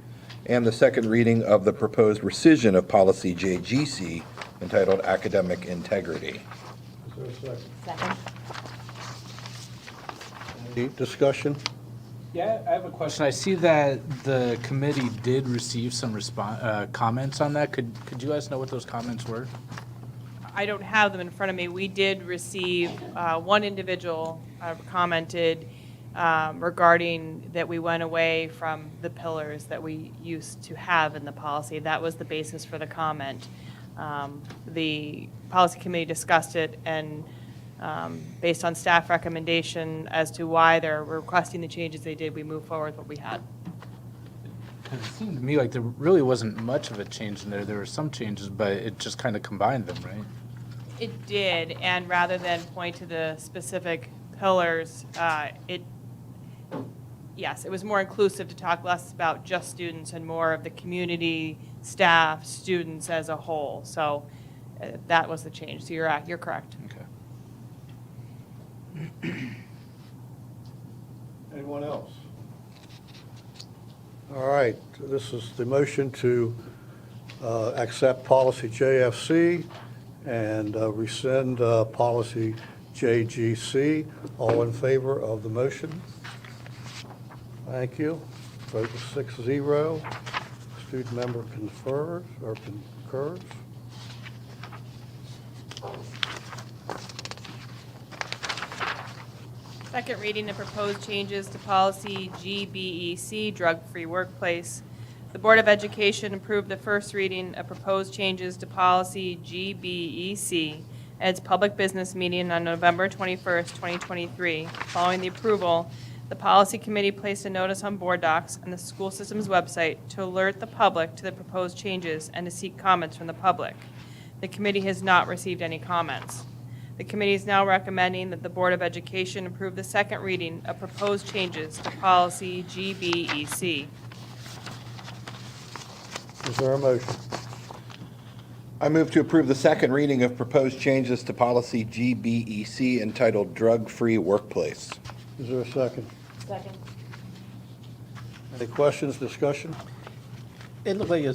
and the second reading of the proposed rescission of policy JGC entitled Academic Integrity. Is there a second? Second. Any discussion? Yeah, I have a question. I see that the committee did receive some comments on that. Could you guys know what those comments were? I don't have them in front of me. We did receive, one individual commented regarding that we went away from the pillars that we used to have in the policy. That was the basis for the comment. The policy committee discussed it, and based on staff recommendation as to why they're requesting the changes they did, we moved forward with what we had. 'Cause it seemed to me like there really wasn't much of a change in there. There were some changes, but it just kind of combined them, right? It did, and rather than point to the specific pillars, yes, it was more inclusive to talk less about just students and more of the community, staff, students as a whole. So that was the change. So you're correct. Okay. Anyone else? All right, this is the motion to accept policy JFC and rescind policy JGC. All in favor of the motion? Thank you. Vote is 6-0. Student member confers or concurs. Second reading of proposed changes to policy GBEC, drug-free workplace. The Board of Education approved the first reading of proposed changes to policy GBEC at its public business meeting on November 21st, 2023. Following the approval, the policy committee placed a notice on board docs and the school system's website to alert the public to the proposed changes and to seek comments from the public. The committee has not received any comments. The committee is now recommending that the Board of Education approve the second reading of proposed changes to policy GBEC. Is there a motion? I move to approve the second reading of proposed changes to policy GBEC entitled Drug-Free Workplace. Is there a second? Second. Any questions, discussion? It looked like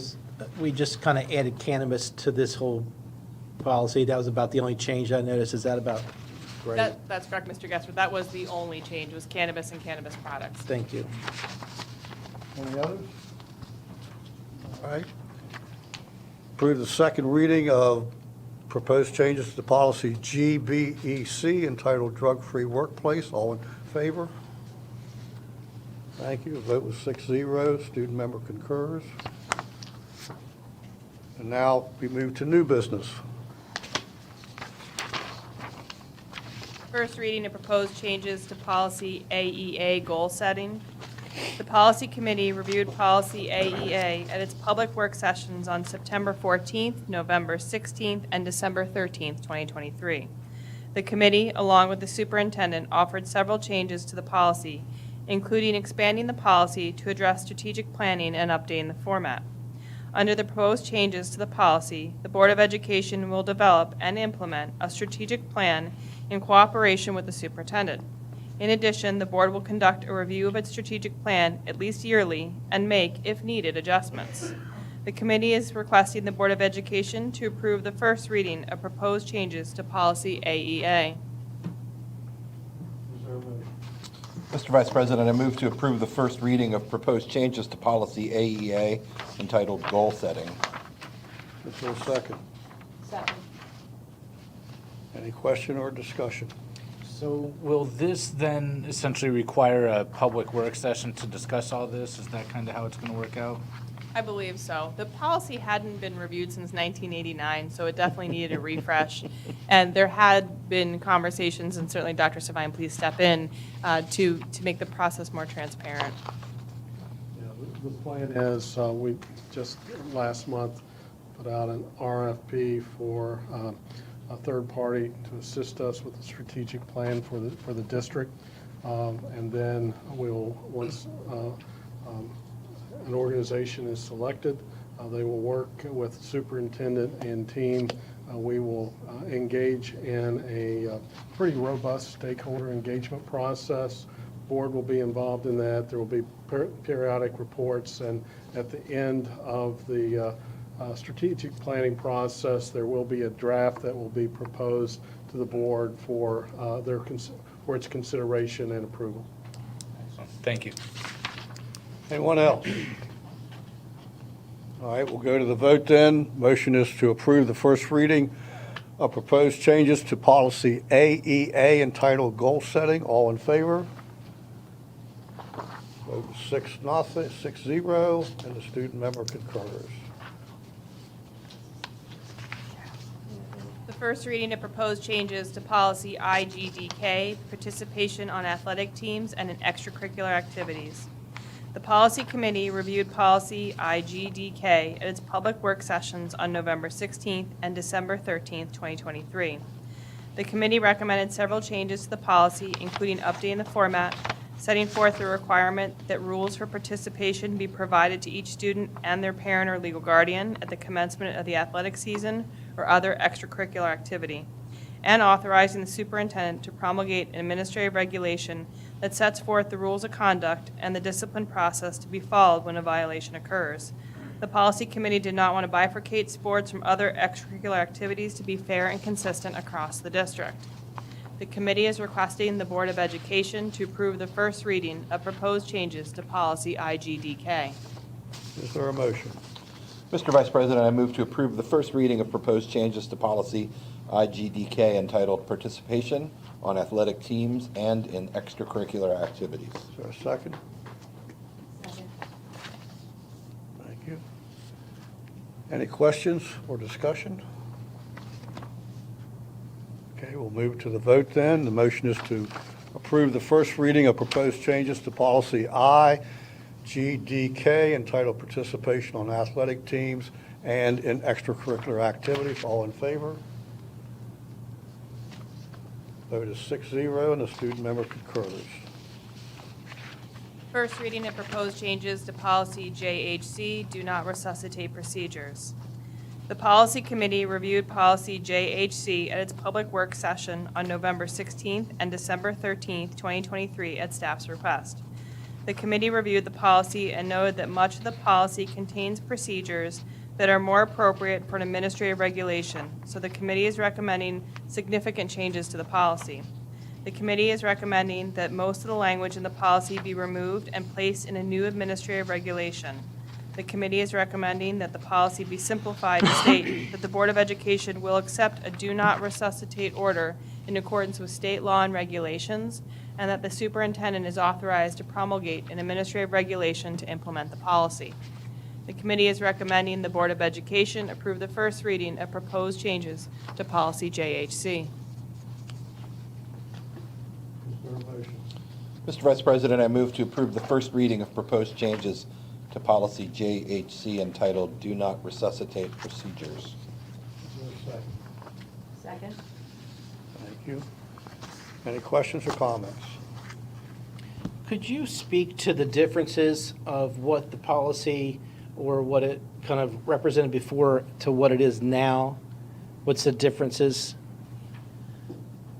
we just kind of added cannabis to this whole policy. That was about the only change I noticed. Is that about right? That's correct, Mr. Gesser. That was the only change, was cannabis and cannabis products. Thank you. Any others? All right. Approve the second reading of proposed changes to policy GBEC entitled Drug-Free Workplace. All in favor? Thank you. The vote was 6-0. Student member concurs. And now we move to new business. First reading of proposed changes to policy AEA goal setting. The policy committee reviewed policy AEA at its public work sessions on September 14th, November 16th, and December 13th, 2023. The committee, along with the superintendent, offered several changes to the policy, including expanding the policy to address strategic planning and updating the format. Under the proposed changes to the policy, the Board of Education will develop and implement a strategic plan in cooperation with the superintendent. In addition, the board will conduct a review of its strategic plan at least yearly and make, if needed, adjustments. The committee is requesting the Board of Education to approve the first reading of proposed changes to policy AEA. Mr. Vice President, I move to approve the first reading of proposed changes to policy AEA entitled Goal Setting. Is there a second? Second. Any question or discussion? So will this then essentially require a public work session to discuss all this? Is that kind of how it's going to work out? I believe so. The policy hadn't been reviewed since 1989, so it definitely needed a refresh. And there had been conversations, and certainly Dr. Savine, please step in, to make the process more transparent. Yeah, the plan is, we just last month put out an RFP for a third party to assist us with the strategic plan for the district. And then we'll, once an organization is selected, they will work with the superintendent and team. We will engage in a pretty robust stakeholder engagement process. Board will be involved in that. There will be periodic reports, and at the end of the strategic planning process, there will be a draft that will be proposed to the board for for its consideration and approval. Excellent. Thank you. Anyone else? All right, we'll go to the vote then. Motion is to approve the first reading of proposed changes to policy AEA entitled Goal Setting. All in favor? Vote 6-0, and the student member concurs. The first reading of proposed changes to policy IGDK, participation on athletic teams and in extracurricular activities. The Policy Committee reviewed policy IGDK at its public work sessions on November 16th and December 13th, 2023. The committee recommended several changes to the policy, including updating the format, setting forth the requirement that rules for participation be provided to each student and their parent or legal guardian at the commencement of the athletic season or other extracurricular activity, and authorizing the superintendent to promulgate an administrative regulation that sets forth the rules of conduct and the discipline process to be followed when a violation occurs. The Policy Committee did not want to bifurcate sports from other extracurricular activities to be fair and consistent across the district. The committee is requesting the Board of Education to approve the first reading of proposed changes to policy IGDK. Is there a motion? Mr. Vice President, I move to approve the first reading of proposed changes to policy IGDK entitled Participation on Athletic Teams and in Extracurricular Activities. Is there a second? Thank you. Any questions or discussion? Okay, we'll move to the vote then. The motion is to approve the first reading of proposed changes to policy IGDK entitled Participation on Athletic Teams and in Extracurricular Activities. All in favor? Vote is 6-0, and the student member concurs. First reading of proposed changes to policy JHC, do not resuscitate procedures. The Policy Committee reviewed policy JHC at its public work session on November 16th and December 13th, 2023 at staff's request. The committee reviewed the policy and noted that much of the policy contains procedures that are more appropriate for an administrative regulation, so the committee is recommending significant changes to the policy. The committee is recommending that most of the language in the policy be removed and placed in a new administrative regulation. The committee is recommending that the policy be simplified to state that the Board of Education will accept a do not resuscitate order in accordance with state law and regulations, and that the superintendent is authorized to promulgate an administrative regulation to implement the policy. The committee is recommending the Board of Education approve the first reading of proposed changes to policy JHC. Is there a motion? Mr. Vice President, I move to approve the first reading of proposed changes to policy JHC entitled Do Not Resuscitate Procedures. Is there a second? Second. Thank you. Any questions or comments? Could you speak to the differences of what the policy or what it kind of represented before to what it is now? What's the differences?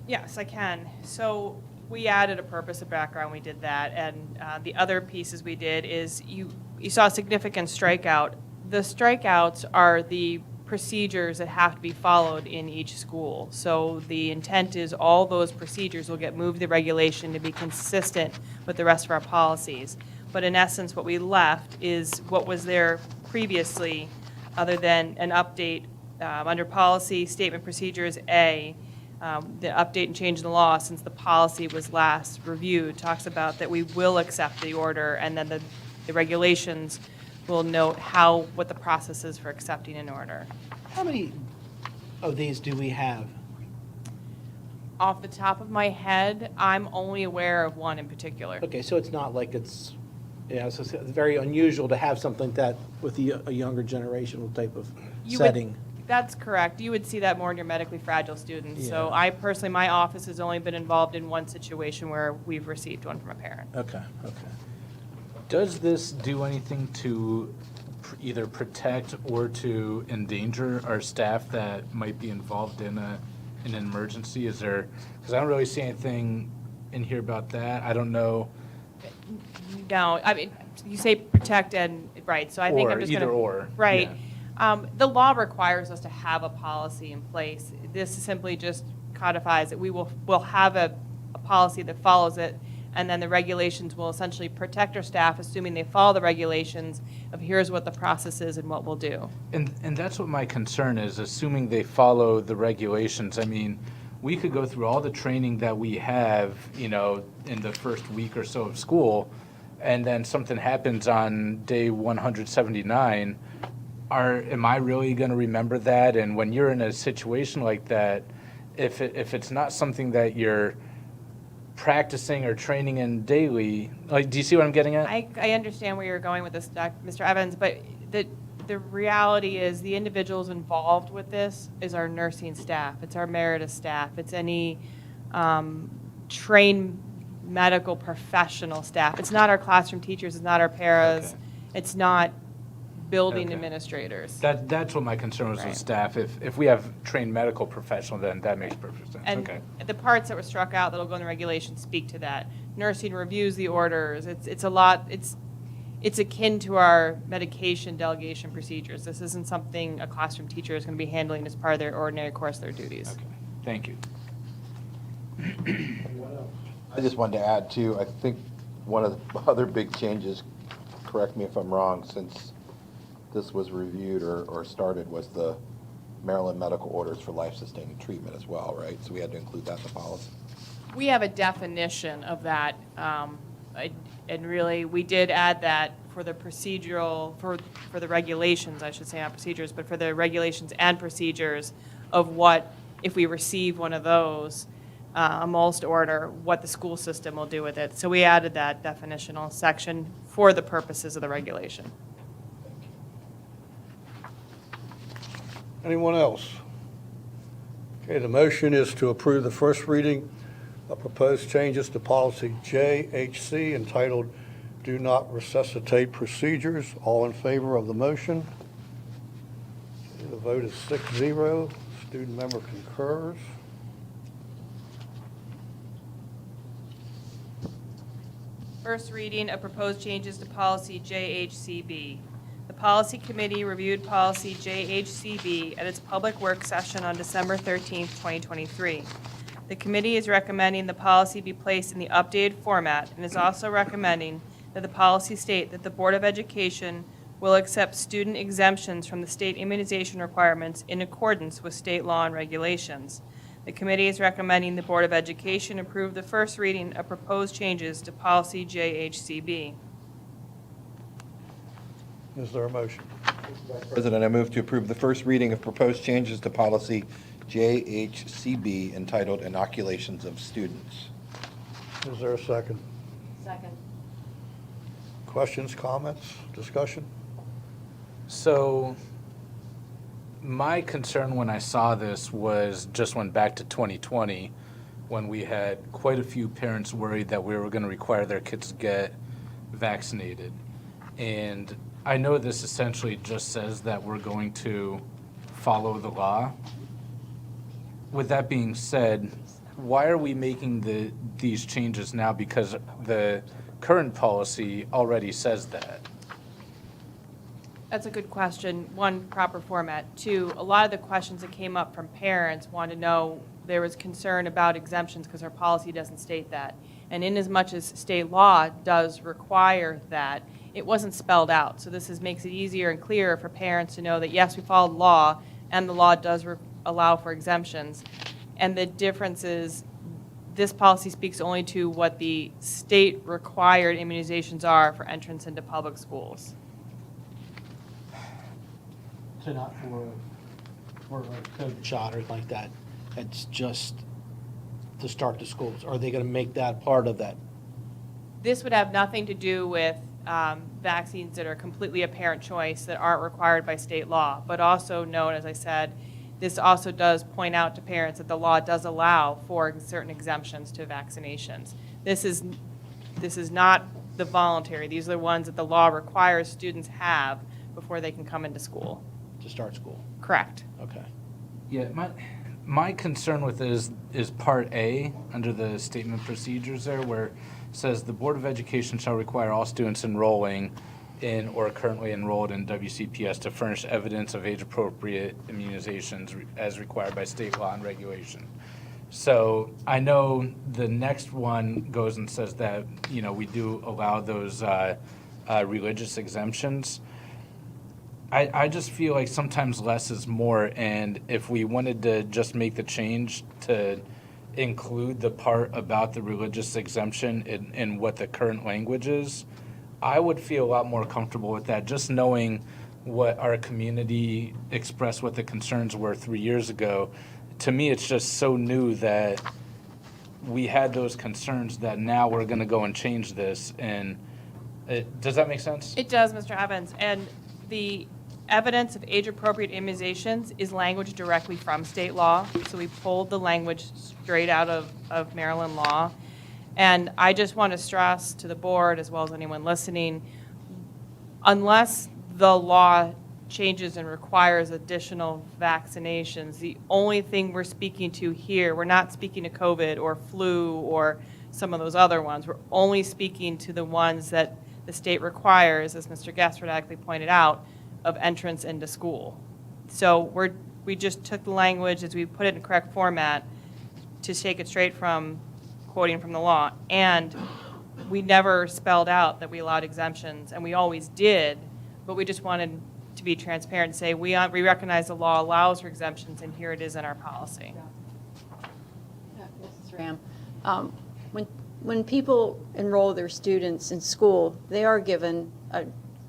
Yes, I can. So we added a purpose and background, we did that, and the other pieces we did is you saw a significant strikeout. The strikeouts are the procedures that have to be followed in each school. So the intent is all those procedures will get moved to the regulation to be consistent with the rest of our policies. But in essence, what we left is what was there previously, other than an update under policy statement procedures A. The update and change in the law since the policy was last reviewed talks about that we will accept the order, and then the regulations will note what the process is for accepting an order. How many of these do we have? Off the top of my head, I'm only aware of one in particular. Okay, so it's not like it's very unusual to have something like that with a younger generational type of setting. That's correct. You would see that more in your medically fragile students. So Yeah. I personally, my office has only been involved in one situation where we've received one from a parent. Okay. Does this do anything to either protect or to endanger our staff that might be involved in an emergency? Is there, because I don't really see anything in here about that. I don't know. No, I mean, you say protect and, right, so I think Or, I'm just going to. either or, Right. yeah. The law requires us to have a policy in place. This simply just codifies it. We'll have a policy that follows it, and then the regulations will essentially protect our staff, assuming they follow the regulations of here's what the process is and what we'll do. And that's what my concern is, assuming they follow the regulations. I mean, we could go through all the training that we have, in the first week or so of school, and then something happens on day 179. Am I really going to remember that? And when you're in a situation like that, if it's not something that you're practicing or training in daily, like, do you see what I'm getting at? I understand where you're going with this, Mr. Evans, but the reality is the individuals involved with this is our nursing staff. It's our Meredith staff. It's any trained medical professional staff. It's not our classroom teachers. It's not our paras. Okay. It's not building Okay. administrators. That's what my concern was Right. with staff. If we have trained medical professionals, then that makes perfect sense. And Okay. the parts that were struck out that'll go in the regulations speak to that. Nursing reviews the orders. It's a lot. It's akin to our medication delegation procedures. This isn't something a classroom teacher is going to be handling as part of their ordinary course of their duties. Okay. Thank you. I just wanted to add too, I think one of the other big changes, correct me if I'm wrong, since this was reviewed or started, was the Maryland medical orders for life-sustaining treatment as well, right? So we had to include that in the policy. We have a definition of that, and really, we did add that for the procedural, for the regulations, I should say, not procedures, but for the regulations and procedures of what, if we receive one of those, a MOLST order, what the school system will do with it. So we added that definitional section for the purposes of the regulation. Anyone else? Okay, the motion is to approve the first reading of proposed changes to policy JHC entitled Do Not Resuscitate Procedures. All in favor of the motion? Okay, the vote is 6-0. Student member concurs. First reading of proposed changes to policy JHCB. The Policy Committee reviewed policy JHCB at its public work session on December 13, 2023. The committee is recommending the policy be placed in the updated format and is also recommending that the policy state that the Board of Education will accept student exemptions from the state immunization requirements in accordance with state law and regulations. The committee is recommending the Board of Education approve the first reading of proposed changes to policy JHCB. Is there a motion? President, I move to approve the first reading of proposed changes to policy JHCB entitled Inoculations of Students. Is there a second? Second. Questions, comments, discussion? So my concern when I saw this was just went back to 2020 when we had quite a few parents worried that we were going to require their kids to get vaccinated. And I know this essentially just says that we're going to follow the law. With that being said, why are we making these changes now? Because the current policy already says that. That's a good question. One, proper format. Two, a lot of the questions that came up from parents wanted to know, there was concern about exemptions because our policy doesn't state that. And in as much as state law does require that, it wasn't spelled out. So this makes it easier and clearer for parents to know that, yes, we followed law, and the law does allow for exemptions. And the difference is, this policy speaks only to what the state-required immunizations are for entrance into public schools. So not for a COVID shot or anything like that. It's just to start the schools. Are they going to make that part of that? This would have nothing to do with vaccines that are completely a parent choice that aren't required by state law, but also note, as I said, this also does point out to parents that the law does allow for certain exemptions to vaccinations. This is not the voluntary. These are the ones that the law requires students have before they can come into school. To start school? Correct. Okay. Yeah, my concern with this is Part A, under the statement procedures there, where it says the Board of Education shall require all students enrolling in or currently enrolled in WCPS to furnish evidence of age-appropriate immunizations as required by state law and regulation. So I know the next one goes and says that, you know, we do allow those religious exemptions. I just feel like sometimes less is more, and if we wanted to just make the change to include the part about the religious exemption in what the current language is, I would feel a lot more comfortable with that, just knowing what our community expressed, what the concerns were 3 years ago. To me, it's just so new that we had those concerns that now we're going to go and change this. And does that make sense? It does, Mr. Evans. And the evidence of age-appropriate immunizations is language directly from state law. So we pulled the language straight out of Maryland law. And I just want to stress to the board, as well as anyone listening, unless the law changes and requires additional vaccinations, the only thing we're speaking to here, we're not speaking to COVID or flu or some of those other ones. We're only speaking to the ones that the state requires, as Mr. Gaspard actually pointed out, of entrance into school. So we just took the language as we put it in correct format to take it straight from quoting from the law. And we never spelled out that we allowed exemptions, and we always did, but we just wanted to be transparent and say we recognize the law allows for exemptions, and here it is in our policy. Mrs. Ram, when people enroll their students in school, they are given a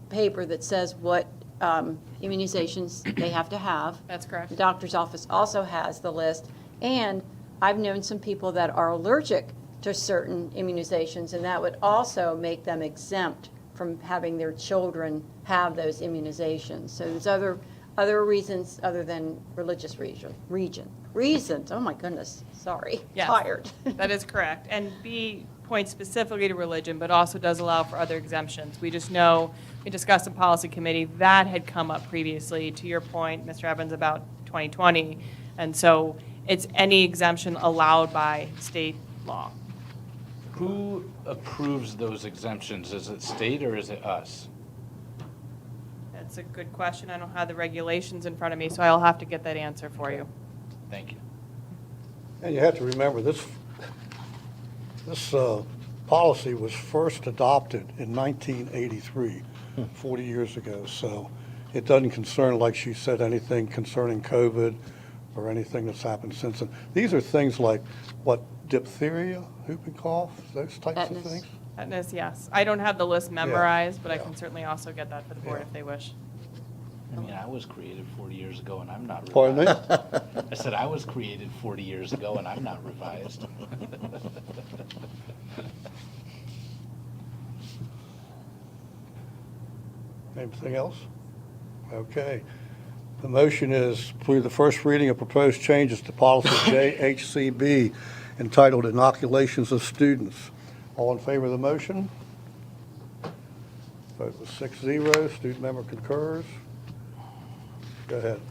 paper that says what immunizations they have to have. That's correct. The doctor's office also has the list. And I've known some people that are allergic to certain immunizations, and that would also make them exempt from having their children have those immunizations. So there's other reasons other than religious reasons. Oh my goodness, sorry, Yes, tired. that is correct. And B points specifically to religion, but also does allow for other exemptions. We just know, we discussed in policy committee, that had come up previously, to your point, Mr. Evans, about 2020. And so it's any exemption allowed by state law. Who approves those exemptions? Is it state or is it us? That's a good question. I don't have the regulations in front of me, so I'll have to get that answer for you. Thank you. And you have to remember, this policy was first adopted in 1983, 40 years ago. So it doesn't concern, like she said, anything concerning COVID or anything that's happened since then. These are things like, what, diphtheria, whooping cough, those types of Tetanus. things? Tetanus, yes. I don't have the list memorized, but I can certainly also get that for the board if they wish. I mean, I was created 40 years ago and I'm not Pardon me? revised. I said I was created 40 years ago and I'm not revised. Anything else? Okay. The motion is approve the first reading of proposed changes to policy JHCB entitled Inoculations of Students. All in favor of the motion? Vote was 6-0. Student member concurs. Go ahead.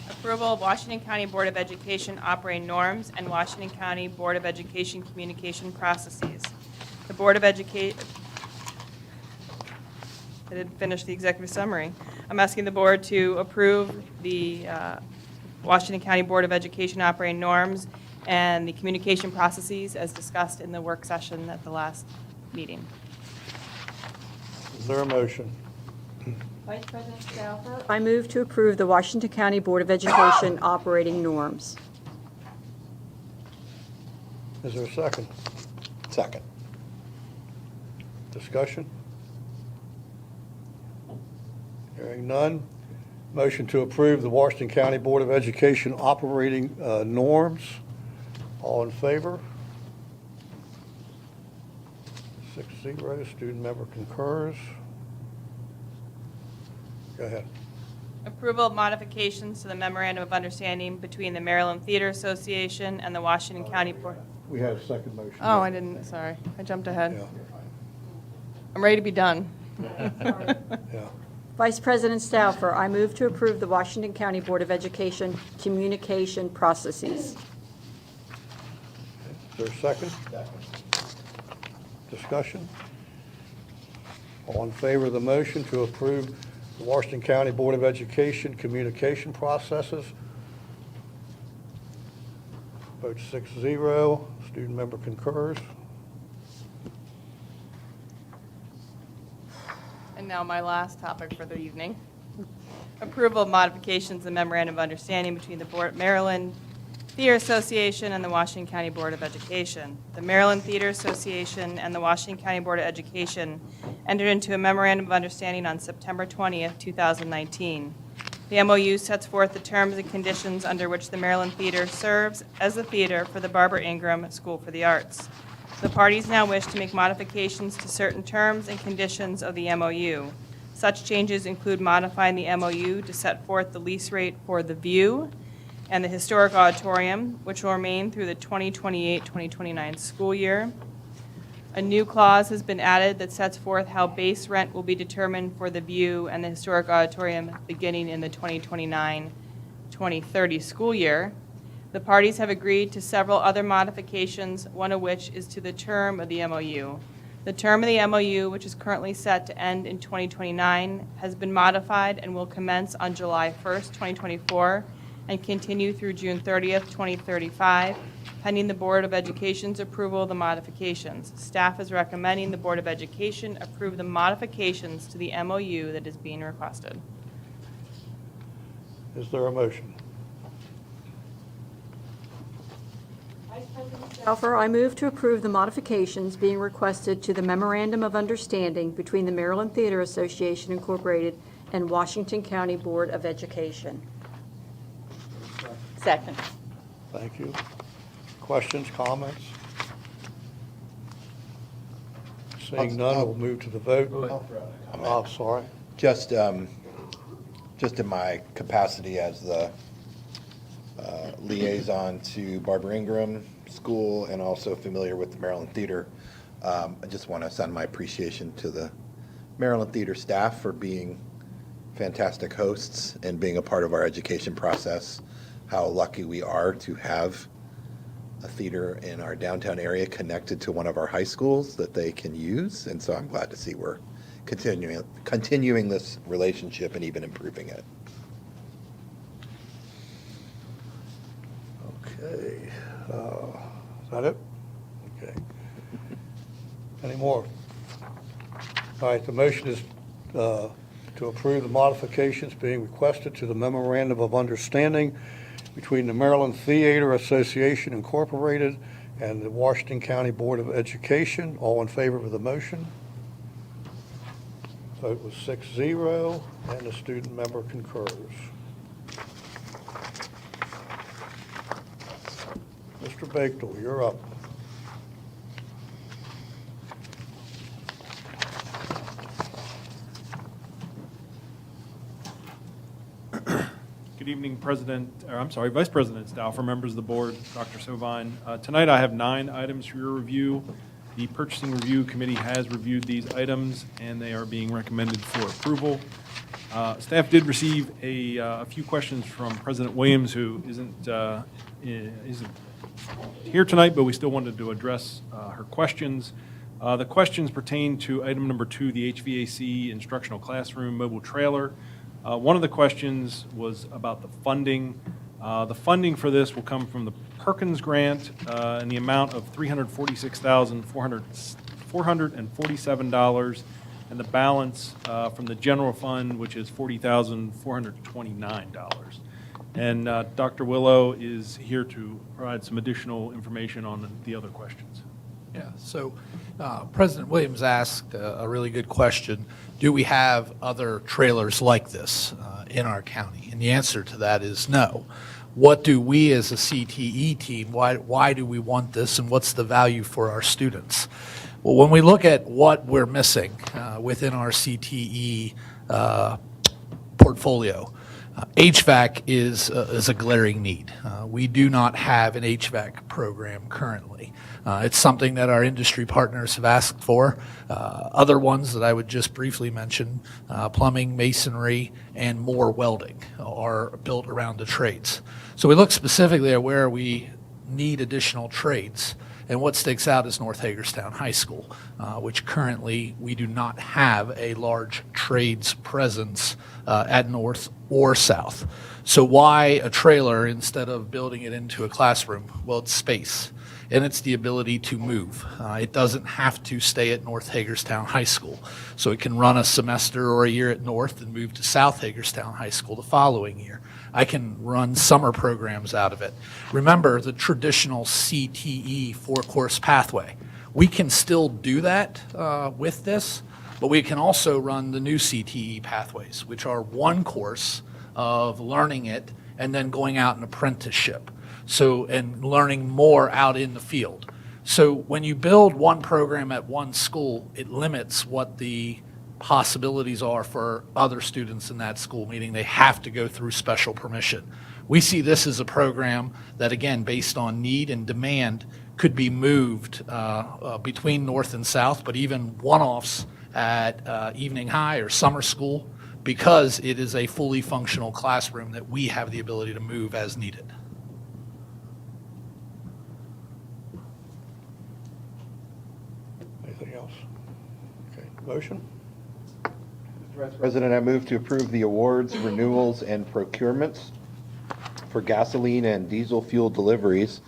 Approval of Washington County Board of Education operating norms and Washington County Board of Education communication processes. The Board of Education, I didn't finish the executive summary. I'm asking the board to approve the Washington County Board of Education operating norms and the communication processes as discussed in the work session at the last meeting. Is there a motion? Vice President Stauffer. I move to approve the Washington County Board of Education operating norms. Is there a second? Second. Discussion? Hearing none. Motion to approve the Washington County Board of Education operating norms. All in favor? 6-0. Student member concurs. Go ahead. Approval of modifications to the memorandum of understanding between the Maryland Theater Association and the Washington County Board. We had a second motion. Oh, I didn't, sorry. I jumped ahead. Yeah. I'm ready to be done. Yeah. Vice President Stauffer, I move to approve the Washington County Board of Education communication processes. Is there a second? Discussion? All in favor of the motion to approve the Washington County Board of Education communication processes? Vote 6-0. Student member concurs. And now my last topic for the evening. Approval of modifications and memorandum of understanding between the Maryland Theater Association and the Washington County Board of Education. The Maryland Theater Association and the Washington County Board of Education entered into a memorandum of understanding on September 20th, 2019. The MOU sets forth the terms and conditions under which the Maryland Theater serves as the theater for the Barbara Ingram School for the Arts. The parties now wish to make modifications to certain terms and conditions of the MOU. Such changes include modifying the MOU to set forth the lease rate for the View and the Historic Auditorium, which will remain through the 2028-2029 school year. A new clause has been added that sets forth how base rent will be determined for the View and the Historic Auditorium beginning in the 2029-2030 school year. The parties have agreed to several other modifications, one of which is to the term of the MOU. The term of the MOU, which is currently set to end in 2029, has been modified and will commence on July 1st, 2024, and continue through June 30th, 2035, pending the Board of Education's approval of the modifications. Staff is recommending the Board of Education approve the modifications to the MOU that is being requested. Is there a motion? Stauffer, I move to approve the modifications being requested to the Memorandum of Understanding between the Maryland Theater Association Incorporated and Washington County Board of Education. Second. Thank you. Questions, comments? Seeing none, we'll move to the vote. Oh, sorry. Just in my capacity as the liaison to Barbara Ingram School and also familiar with the Maryland Theater, I just want to send my appreciation to the Maryland Theater staff for being fantastic hosts and being a part of our education process. How lucky we are to have a theater in our downtown area connected to one of our high schools that they can use. And so I'm glad to see we're continuing this relationship and even improving it. Okay. Is that it? Okay. Any more? All right, the motion is to approve the modifications being requested to the Memorandum of Understanding between the Maryland Theater Association Incorporated and the Washington County Board of Education. All in favor of the motion? Vote was 6-0, and the student member concurs. Mr. Bakewell, you're up. Good evening, Vice President Stauffer, members of the board, Dr. Sovine. Tonight I have 9 items for your review. The Purchasing Review Committee has reviewed these items and they are being recommended for approval. Staff did receive a few questions from President Williams, who isn't here tonight, but we still wanted to address her questions. The questions pertain to item number 2, the HVAC instructional classroom mobile trailer. One of the questions was about the funding. The funding for this will come from the Perkins Grant in the amount of $346,447, and the balance from the general fund, which is $40,429. And Dr. Willow is here to provide some additional information on the other questions. Yeah, so President Williams asked a really good question. Do we have other trailers like this in our county? And the answer to that is no. What do we as a CTE team, why do we want this, and what's the value for our students? Well, when we look at what we're missing within our CTE portfolio, HVAC is a glaring need. We do not have an HVAC program currently. It's something that our industry partners have asked for. Other ones that I would just briefly mention, plumbing, masonry, and more welding are built around the trades. So we look specifically at where we need additional trades. And what sticks out is North Hagerstown High School, which currently we do not have a large trades presence at North or South. So why a trailer instead of building it into a classroom? Well, it's space, and it's the ability to move. It doesn't have to stay at North Hagerstown High School. So it can run a semester or a year at North and move to South Hagerstown High School the following year. I can run summer programs out of it. Remember the traditional CTE 4-course pathway. We can still do that with this, but we can also run the new CTE pathways, which are one course of learning it and then going out in apprenticeship. So, and learning more out in the field. So when you build one program at one school, it limits what the possibilities are for other students in that school, meaning they have to go through special permission. We see this as a program that, again, based on need and demand, could be moved between North and South, but even one-offs at evening high or summer school, because it is a fully functional classroom that we have the ability to move as needed. Anything else? Okay, motion? Mr. President, I move to approve the awards, renewals, and procurements for gasoline and diesel fuel deliveries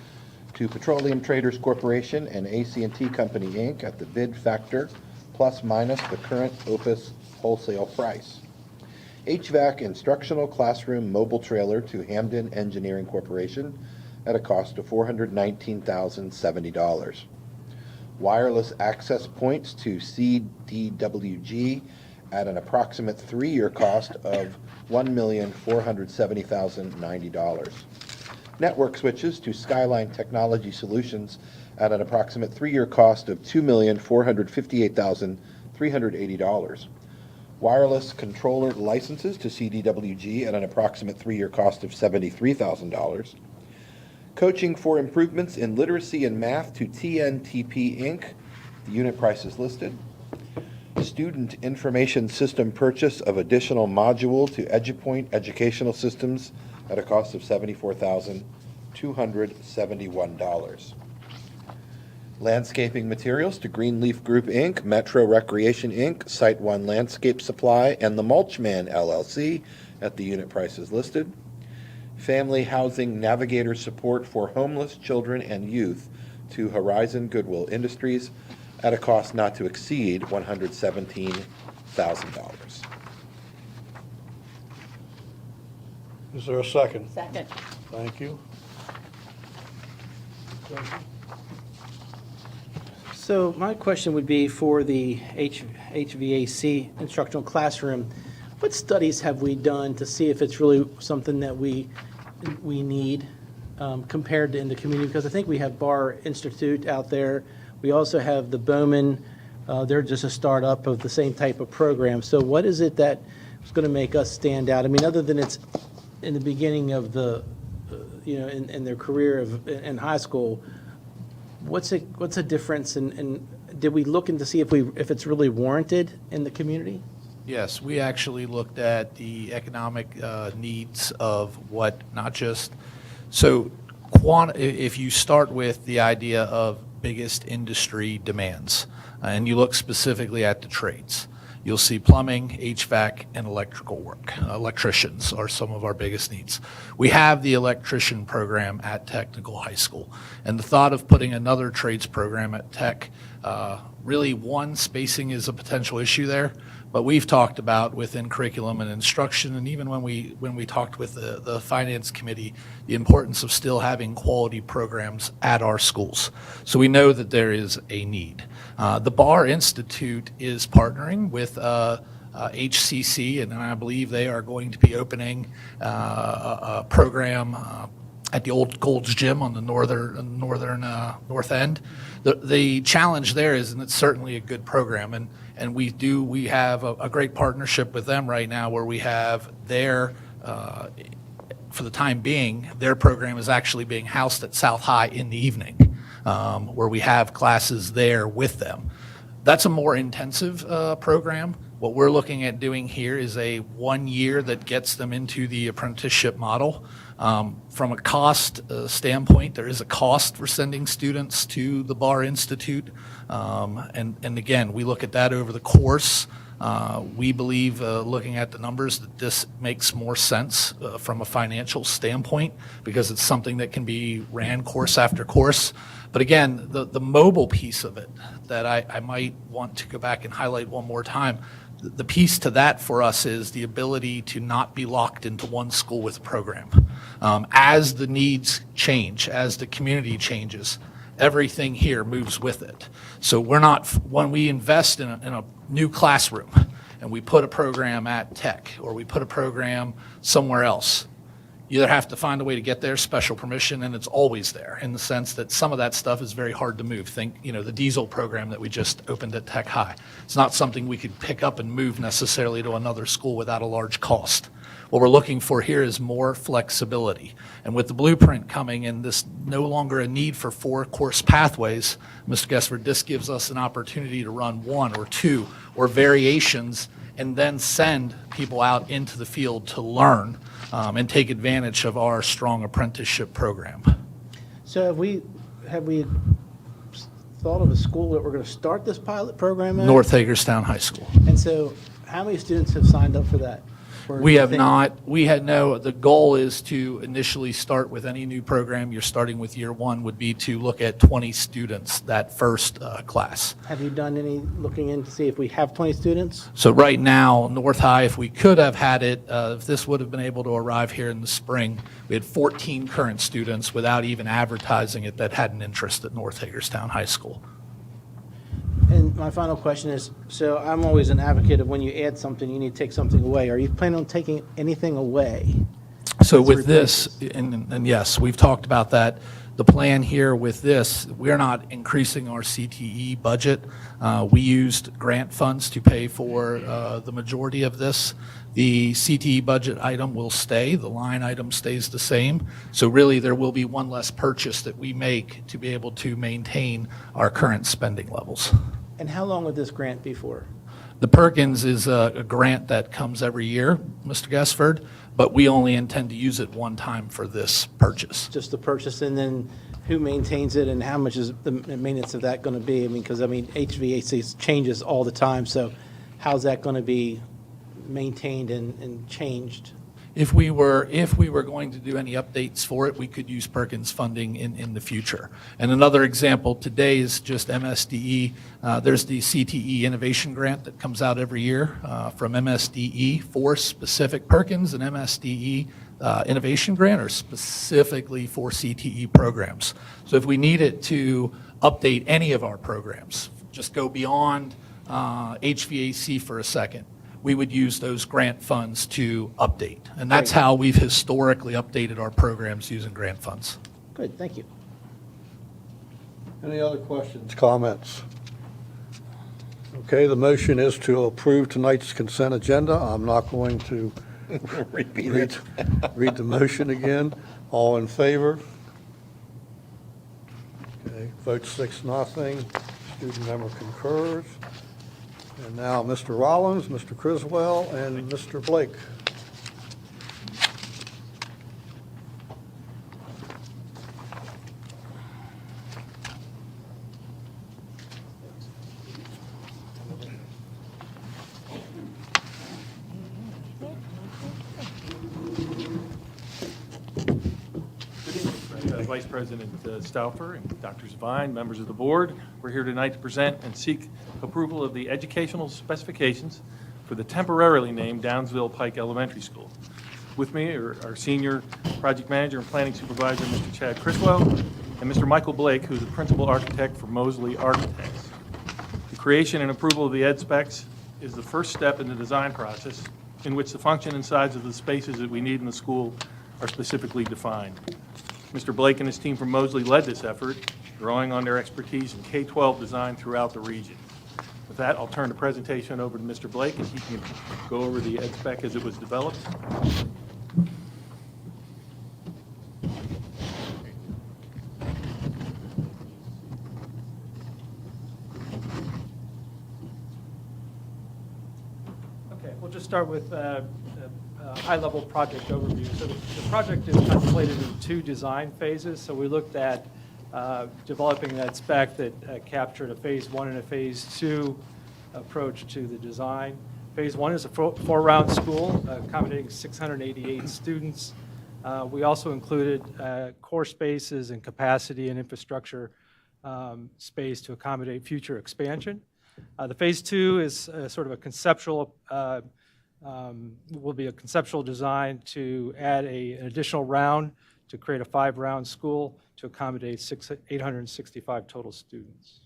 to Petroleum Traders Corporation and AC&T Company, Inc. at the bid factor plus minus the current OPUS wholesale price. HVAC instructional classroom mobile trailer to Hamden Engineering Corporation at a cost of $419,070. Wireless access points to CDWG at an approximate 3-year cost of $1,470,090. Network switches to Skyline Technology Solutions at an approximate 3-year cost of $2,458,380. Wireless controller licenses to CDWG at an approximate 3-year cost of $73,000. Coaching for improvements in literacy and math to TNTP Inc. The unit price is listed. Student information system purchase of additional module to EduPoint Educational Systems at a cost of $74,271. Landscaping materials to Greenleaf Group, Inc., Metro Recreation, Inc., Site One Landscape Supply, and the Mulchman, LLC, at the unit prices listed. Family housing navigator support for homeless children and youth to Horizon Goodwill Industries at a cost not to exceed $117,000. Is there a second? Second. Thank you. So my question would be for the HVAC instructional classroom, what studies have we done to see if it's really something that we need compared to in the community? Because I think we have Barr Institute out there. We also have the Bowman. They're just a startup of the same type of program. So what is it that is going to make us stand out? I mean, other than it's in the beginning of the, in their career in high school, what's a difference? And did we look into see if it's really warranted in the community? Yes, we actually looked at the economic needs of what, not just, so if you start with the idea of biggest industry demands, and you look specifically at the trades, you'll see plumbing, HVAC, and electrical work. Electricians are some of our biggest needs. We have the electrician program at Technical High School, and the thought of putting another trades program at Tech, really one, spacing is a potential issue there, But we've talked about within curriculum and instruction, and even when we talked with the finance committee, the importance of still having quality programs at our schools. So we know that there is a need. The Bar Institute is partnering with HCC, and I believe they are going to be opening a program at the old Gold's Gym on the north end. The challenge there is, and it's certainly a good program, and we have a great partnership with them right now where we have their, for the time being, their program is actually being housed at South High in the evening, where we have classes there with them. That's a more intensive program. What we're looking at doing here is a 1 year that gets them into the apprenticeship model. From a cost standpoint, there is a cost for sending students to the Bar Institute. And again, we look at that over the course. We believe, looking at the numbers, that this makes more sense from a financial standpoint because it's something that can be ran course after course. But again, the mobile piece of it that I might want to go back and highlight one more time, the piece to that for us is the ability to not be locked into one school with a program. As the needs change, as the community changes, everything here moves with it. So we're not, when we invest in a new classroom and we put a program at Tech or we put a program somewhere else, you either have to find a way to get there, special permission, and it's always there in the sense that some of that stuff is very hard to move. Think, the diesel program that we just opened at Tech High. It's not something we could pick up and move necessarily to another school without a large cost. What we're looking for here is more flexibility. And with the blueprint coming and this no longer a need for 4 course pathways, Mr. Gesford, this gives us an opportunity to run 1 or 2 or variations and then send people out into the field to learn and take advantage of our strong apprenticeship program. So have we thought of a school that we're going to start this pilot program at? North Hagerstown High School. And so how many students have signed up for that? We have not. The goal is to initially start with any new program. You're starting with year 1 would be to look at 20 students that first class. Have you done any looking in to see if we have 20 students? So right now, North High, if we could have had it, if this would have been able to arrive here in the spring, we had 14 current students without even advertising it that had an interest at North Hagerstown High School. And my final question is, so I'm always an advocate of when you add something, you need to take something away. Are you planning on taking anything away? So with this, and yes, we've talked about that. The plan here with this, we're not increasing our CTE budget. We used grant funds to pay for the majority of this. The CTE budget item will stay. The line item stays the same. So really, there will be one less purchase that we make to be able to maintain our current spending levels. And how long would this grant be for? The Perkins is a grant that comes every year, Mr. Gesford, but we only intend to use it one time for this purchase. Just the purchase, and then who maintains it, and how much is the maintenance of that going to be? Because HVAC changes all the time, so how's that going to be maintained and changed? If we were going to do any updates for it, we could use Perkins funding in the future. And another example today is just MSDE. There's the CTE Innovation Grant that comes out every year from MSDE for specific Perkins, and MSDE Innovation Grant are specifically for CTE programs. So if we needed to update any of our programs, just go beyond HVAC for a second, we would use those grant funds to update. And that's how we've historically updated our programs using grant funds. Good, thank you. Any other questions, comments? Okay, the motion is to approve tonight's consent agenda. I'm not going to read the motion again. All in favor? Okay, vote 6-0. Student member concurs. And now Mr. Rollins, Mr. Criswell, and Mr. Blake. Vice President Stauffer and Dr. Zavine, members of the board, we're here tonight to present and seek approval of the educational specifications for the temporarily named Downsville Pike Elementary School. With me are our senior project manager and planning supervisor, Mr. Chad Criswell, and Mr. Michael Blake, who's the principal architect for Mosley Architects. The creation and approval of the ed specs is the first step in the design process in which the function and size of the spaces that we need in the school are specifically defined. Mr. Blake and his team from Mosley led this effort, drawing on their expertise in K-12 design throughout the region. With that, I'll turn the presentation over to Mr. Blake, and he can go over the ed spec as it was developed. Okay, we'll just start with a high-level project overview. So the project is contemplated in 2 design phases. So we looked at developing that spec that captured a phase 1 and a phase 2 approach to the design. Phase 1 is a 4-round school accommodating 688 students. We also included core spaces and capacity and infrastructure space to accommodate future expansion. The phase 2 is sort of a conceptual, will be a conceptual design to add an additional round to create a 5-round school to accommodate 865 total students.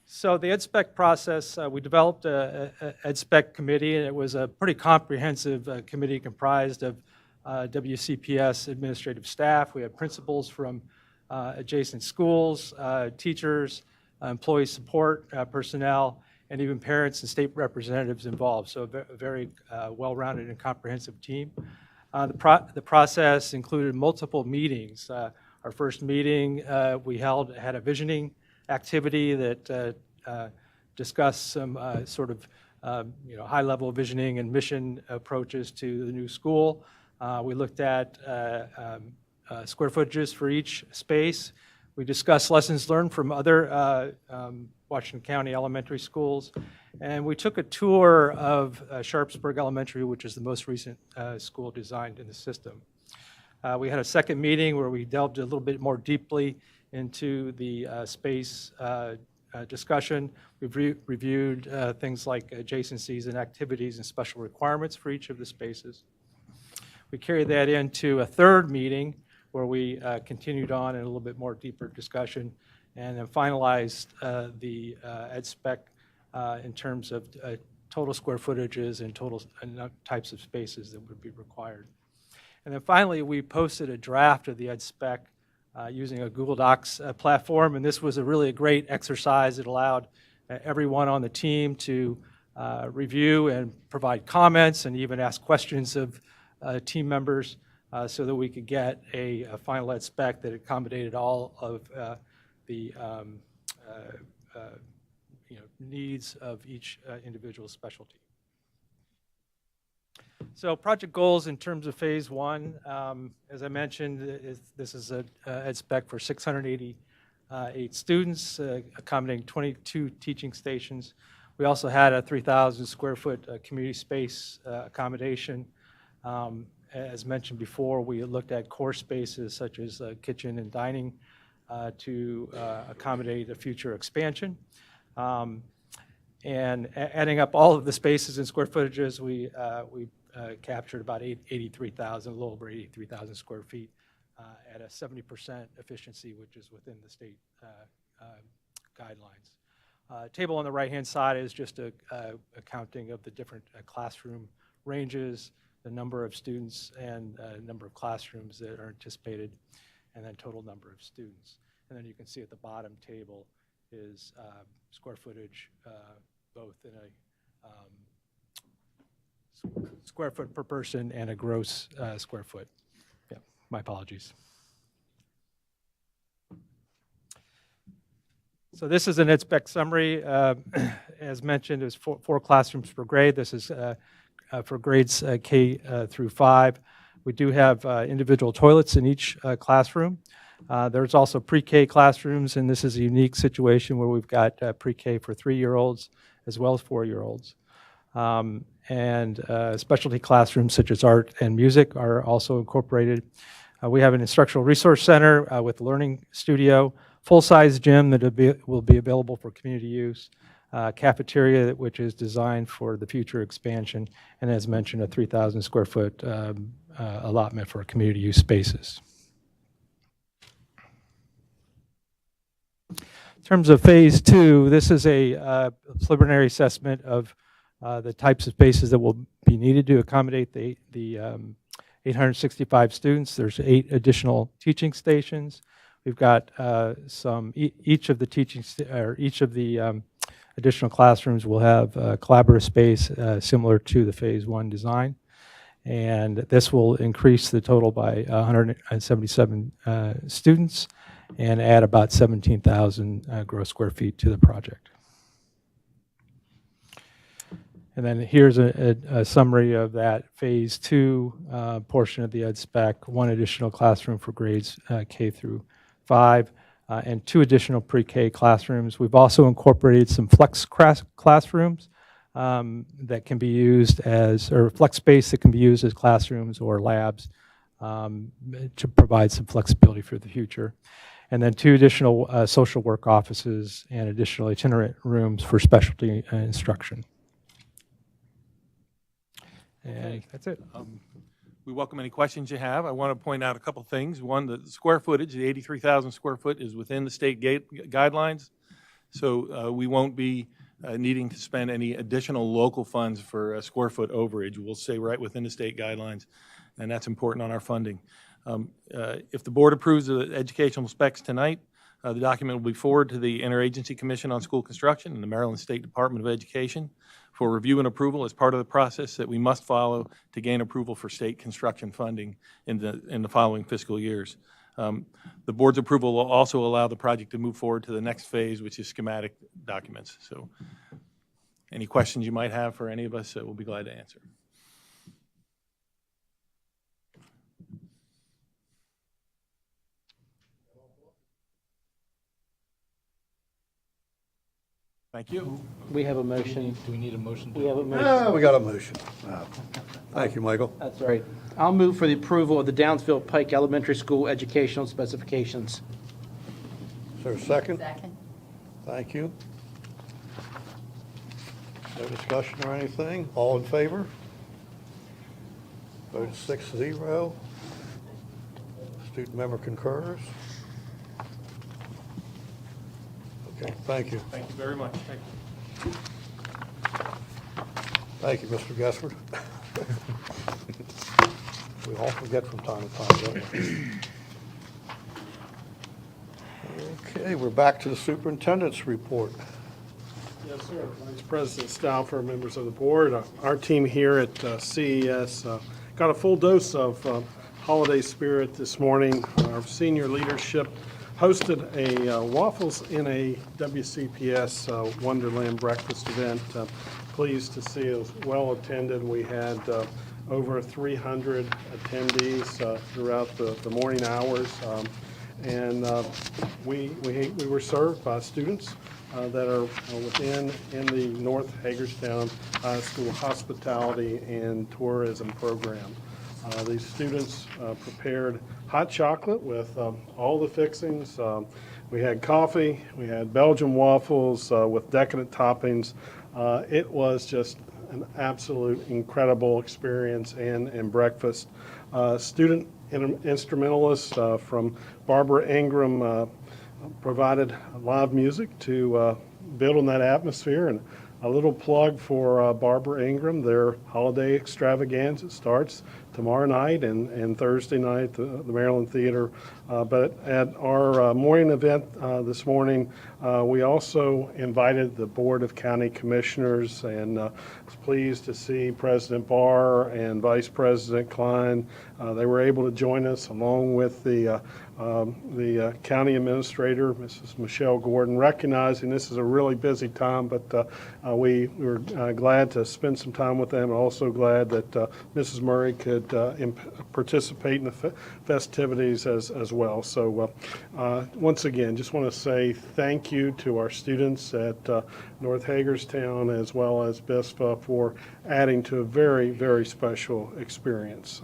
So the ed spec process, we developed a ed spec committee, and it was a pretty comprehensive committee comprised of WCPS administrative staff. We had principals from adjacent schools, teachers, employee support personnel, and even parents and state representatives involved. So a very well-rounded and comprehensive team. The process included multiple meetings. Our first meeting we had a visioning activity that discussed some sort of high-level visioning and mission approaches to the new school. We looked at square footages for each space. We discussed lessons learned from other Washington County elementary schools, and we took a tour of Sharpsburg Elementary, which is the most recent school designed in the system. We had a second meeting where we delved a little bit more deeply into the space discussion. We've reviewed things like adjacencies and activities and special requirements for each of the spaces. We carried that into a third meeting where we continued on in a little bit more deeper discussion and then finalized the ed spec in terms of total square footages and total types of spaces that would be required. And then finally, we posted a draft of the ed spec using a Google Docs platform, and this was a great exercise. It allowed everyone on the team to review and provide comments and even ask questions of team members so that we could get a final ed spec that accommodated all of the needs of each individual specialty. So project goals in terms of phase 1, as I mentioned, this is an ed spec for 688 students, accommodating 22 teaching stations. We also had a 3,000 square foot community space accommodation. As mentioned before, we looked at core spaces such as kitchen and dining to accommodate a future expansion. And adding up all of the spaces and square footages, we captured about 83,000, a little over 83,000 square feet at a 70% efficiency, which is within the state guidelines. Table on the right-hand side is just a counting of the different classroom ranges, the number of students and number of classrooms that are anticipated, and then total number of students. And then you can see at the bottom table is square footage, both in a square foot per person and a gross square foot. Yeah, my apologies. So this is an ed spec summary. As mentioned, there's four classrooms per grade. This is for grades K through 5. We do have individual toilets in each classroom. There's also pre-K classrooms, and this is a unique situation where we've got pre-K for 3-year-olds as well as 4-year-olds. And specialty classrooms such as art and music are also incorporated. We have an instructional resource center with a learning studio, full-size gym that will be available for community use, cafeteria, which is designed for the future expansion, and as mentioned, a 3,000 square foot allotment for community use spaces. In terms of Phase 2, this is a preliminary assessment of the types of spaces that will be needed to accommodate the 865 students. There's 8 additional teaching stations. We've got each of the additional classrooms will have collaborative space similar to the Phase 1 design. And this will increase the total by 177 students and add about 17,000 gross square feet to the project. And then here's a summary of that Phase 2 portion of the ed spec, 1 additional classroom for grades K through 5, and 2 additional pre-K classrooms. We've also incorporated some flex classrooms that can be used as, or flex space that can be used as classrooms or labs to provide some flexibility for the future. And then 2 additional social work offices and additional itinerant rooms for specialty instruction. And that's it. We welcome any questions you have. I want to point out a couple things. One, the square footage, the 83,000 square foot is within the state guidelines. So we won't be needing to spend any additional local funds for square foot overage. We'll stay right within the state guidelines, and that's important on our funding. If the board approves the educational specs tonight, the document will be forwarded to the Interagency Commission on School Construction and the Maryland State Department of Education for review and approval as part of the process that we must follow to gain approval for state construction funding in the following fiscal years. The board's approval will also allow the project to move forward to the next phase, which is schematic documents. So any questions you might have for any of us, we'll be glad to answer. Thank you. We have a motion. Do we need a motion? We have a motion. We got a motion. Thank you, Michael. That's right. I'll move for the approval of the Downsville Pike Elementary School educational specifications. Is there a second? Second. Thank you. No discussion or anything? All in favor? Vote 6-0. Student member concurs. Okay, thank you. Thank you very much. Thank you. Thank you, Mr. Gessford. We all forget from time to time, don't we? Okay, we're back to the superintendent's report. Yes, sir. Vice President Stauffer, members of the board, our team here at CES got a full dose of holiday spirit this morning. Our senior leadership hosted a Waffles in a WCPS Wonderland breakfast event. Pleased to see it was well attended. We had over 300 attendees throughout the morning hours. And we were served by students that are within the North Hagerstown School Hospitality and Tourism Program. These students prepared hot chocolate with all the fixings. We had coffee, we had Belgian waffles with decadent toppings. It was just an absolute incredible experience and breakfast. Student instrumentalists from Barbara Ingram provided live music to build on that atmosphere. And a little plug for Barbara Ingram, their holiday extravaganza starts tomorrow night and Thursday night, the Maryland Theater. But at our morning event this morning, we also invited the Board of County Commissioners, and was pleased to see President Barr and Vice President Klein. They were able to join us along with the county administrator, Mrs. Michelle Gordon, recognizing this is a really busy time, but we were glad to spend some time with them, and also glad that Mrs. Murray could participate in the festivities as well. So once again, just want to say thank you to our students at North Hagerstown as well as BISFA for adding to a very, very special experience.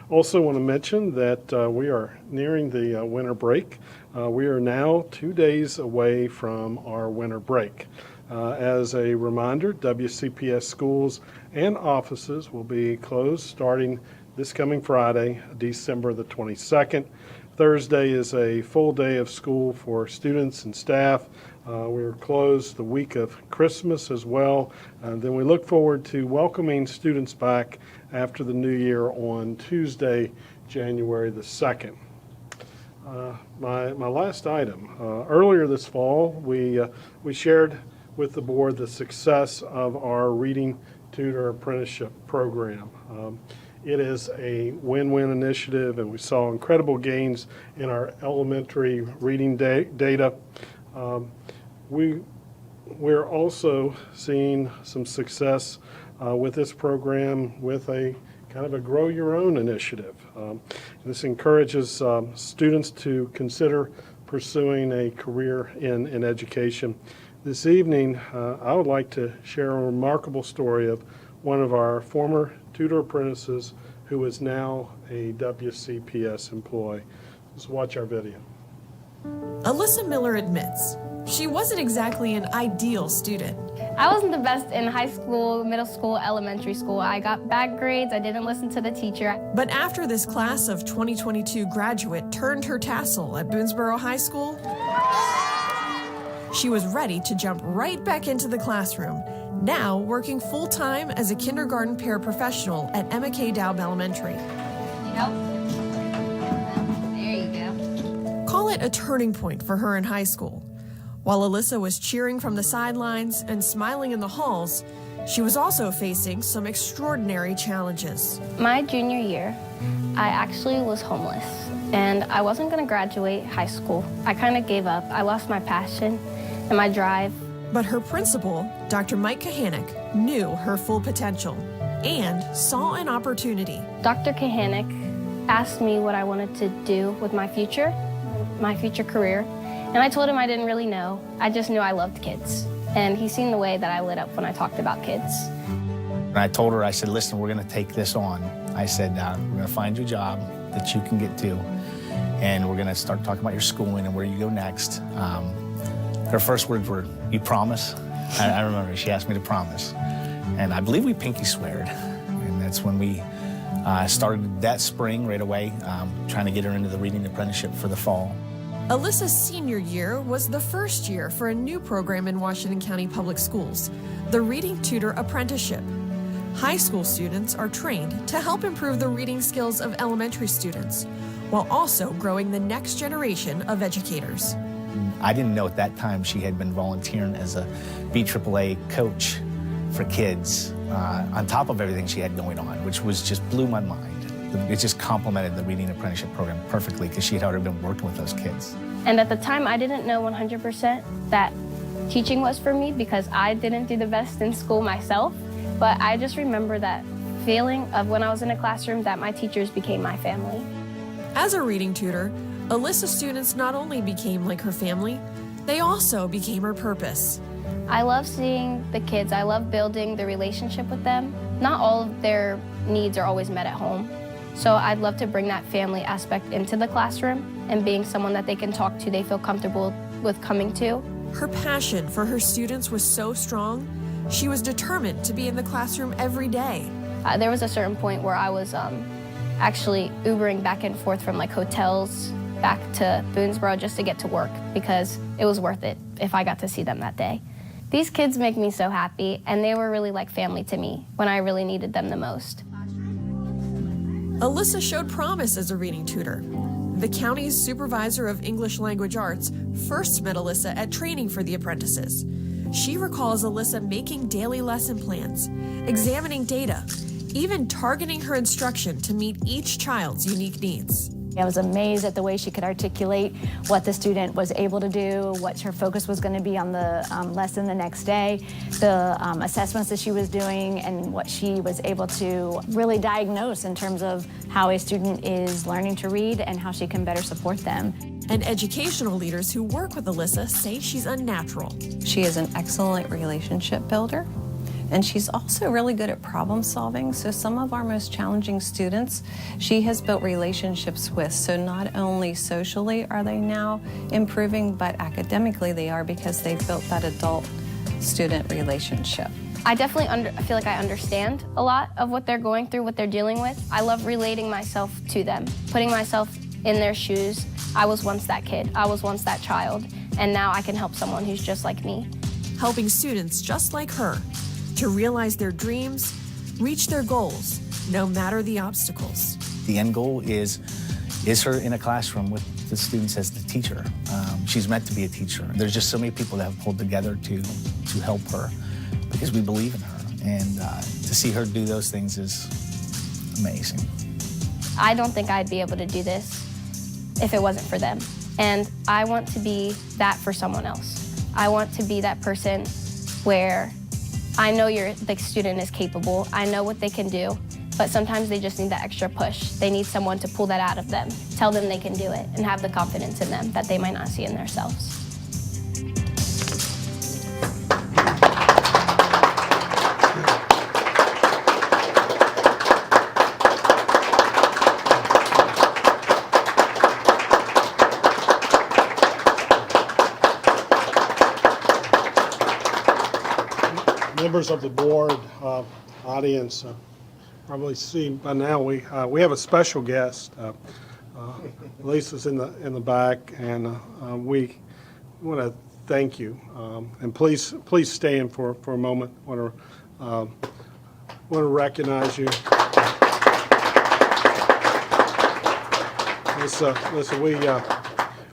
Also want to mention that we are nearing the winter break. We are now 2 days away from our winter break. As a reminder, WCPS schools and offices will be closed starting this coming Friday, December the 22nd. Thursday is a full day of school for students and staff. We're closed the week of Christmas as well. Then we look forward to welcoming students back after the new year on Tuesday, January the 2nd. My last item. Earlier this fall, we shared with the board the success of our Reading Tutor Apprenticeship Program. It is a win-win initiative, and we saw incredible gains in our elementary reading data. We're also seeing some success with this program with a kind of a grow your own initiative. This encourages students to consider pursuing a career in education. This evening, I would like to share a remarkable story of one of our former tutor apprentices who is now a WCPS employee. Let's watch our video. Alyssa Miller admits she wasn't exactly an ideal student. I wasn't the best in high school, middle school, elementary school. I got bad grades. I didn't listen to the teacher. But after this class of 2022 graduate turned her tassel at Boonesboro High School, she was ready to jump right back into the classroom, now working full-time as a kindergarten paraprofessional at Emma K. Dowd Elementary. There you go. Call it a turning point for her in high school. While Alyssa was cheering from the sidelines and smiling in the halls, she was also facing some extraordinary challenges. My junior year, I actually was homeless, and I wasn't going to graduate high school. I kind of gave up. I lost my passion and my drive. But her principal, Dr. Mike Kahanik, knew her full potential and saw an opportunity. Dr. Kahanik asked me what I wanted to do with my future career, and I told him I didn't really know. I just knew I loved kids, and he seen the way that I lit up when I talked about kids. And I told her, I said, listen, we're going to take this on. I said, we're going to find you a job that you can get to, and we're going to start talking about your schooling and where you go next. Her first words were, you promise? I remember she asked me to promise. And I believe we pinky sweared. And that's when we started that spring right away, trying to get her into the reading apprenticeship for the fall. Alyssa's senior year was the first year for a new program in Washington County Public Schools, the Reading Tutor Apprenticeship. High school students are trained to help improve the reading skills of elementary students, while also growing the next generation of educators. I didn't know at that time she had been volunteering as a BAAA coach for kids, on top of everything she had going on, which was just blew my mind. It just complemented the Reading Apprenticeship Program perfectly because she had already been working with those kids. And at the time, I didn't know 100% that teaching was for me because I didn't do the best in school myself. But I just remember that feeling of when I was in a classroom that my teachers became my family. As a reading tutor, Alyssa's students not only became like her family, they also became her purpose. I love seeing the kids. I love building the relationship with them. Not all of their needs are always met at home. So I'd love to bring that family aspect into the classroom and being someone that they can talk to, they feel comfortable with coming to. Her passion for her students was so strong, she was determined to be in the classroom every day. There was a certain point where I was actually Ubering back and forth from like hotels back to Boonesboro just to get to work because it was worth it if I got to see them that day. These kids make me so happy, and they were really like family to me when I really needed them the most. Alyssa showed promise as a reading tutor. The county's supervisor of English language arts first met Alyssa at training for the apprentices. She recalls Alyssa making daily lesson plans, examining data, even targeting her instruction to meet each child's unique needs. I was amazed at the way she could articulate what the student was able to do, what her focus was going to be on the lesson the next day, the assessments that she was doing, and what she was able to really diagnose in terms of how a student is learning to read and how she can better support them. And educational leaders who work with Alyssa say she's unnatural. She is an excellent relationship builder. And she's also really good at problem solving. So some of our most challenging students, she has built relationships with. So not only socially are they now improving, but academically they are because they've built that adult teacher-student relationship? I definitely I feel like I understand a lot of what they're going through, what they're dealing with. I love relating myself to them, putting myself in their shoes. I was once that kid. I was once that child. And now I can help someone who's just like me. Helping students just like her to realize their dreams, reach their goals, no matter the obstacles. The end goal is her in a classroom with the students as the teacher. She's meant to be a teacher. There's just so many people that have pulled together to help her because we believe in her. And to see her do those things is amazing. I don't think I'd be able to do this if it wasn't for them. And I want to be that for someone else. I want to be that person where I know the student is capable, I know what they can do, but sometimes they just need that extra push. They need someone to pull that out of them, tell them they can do it, and have the confidence in them that they might not see in themselves. Members of the board, audience, probably seen by now we have a special guest. Lisa's in the back, and we want to thank you. And please stand for a moment. Want to recognize you. Lisa,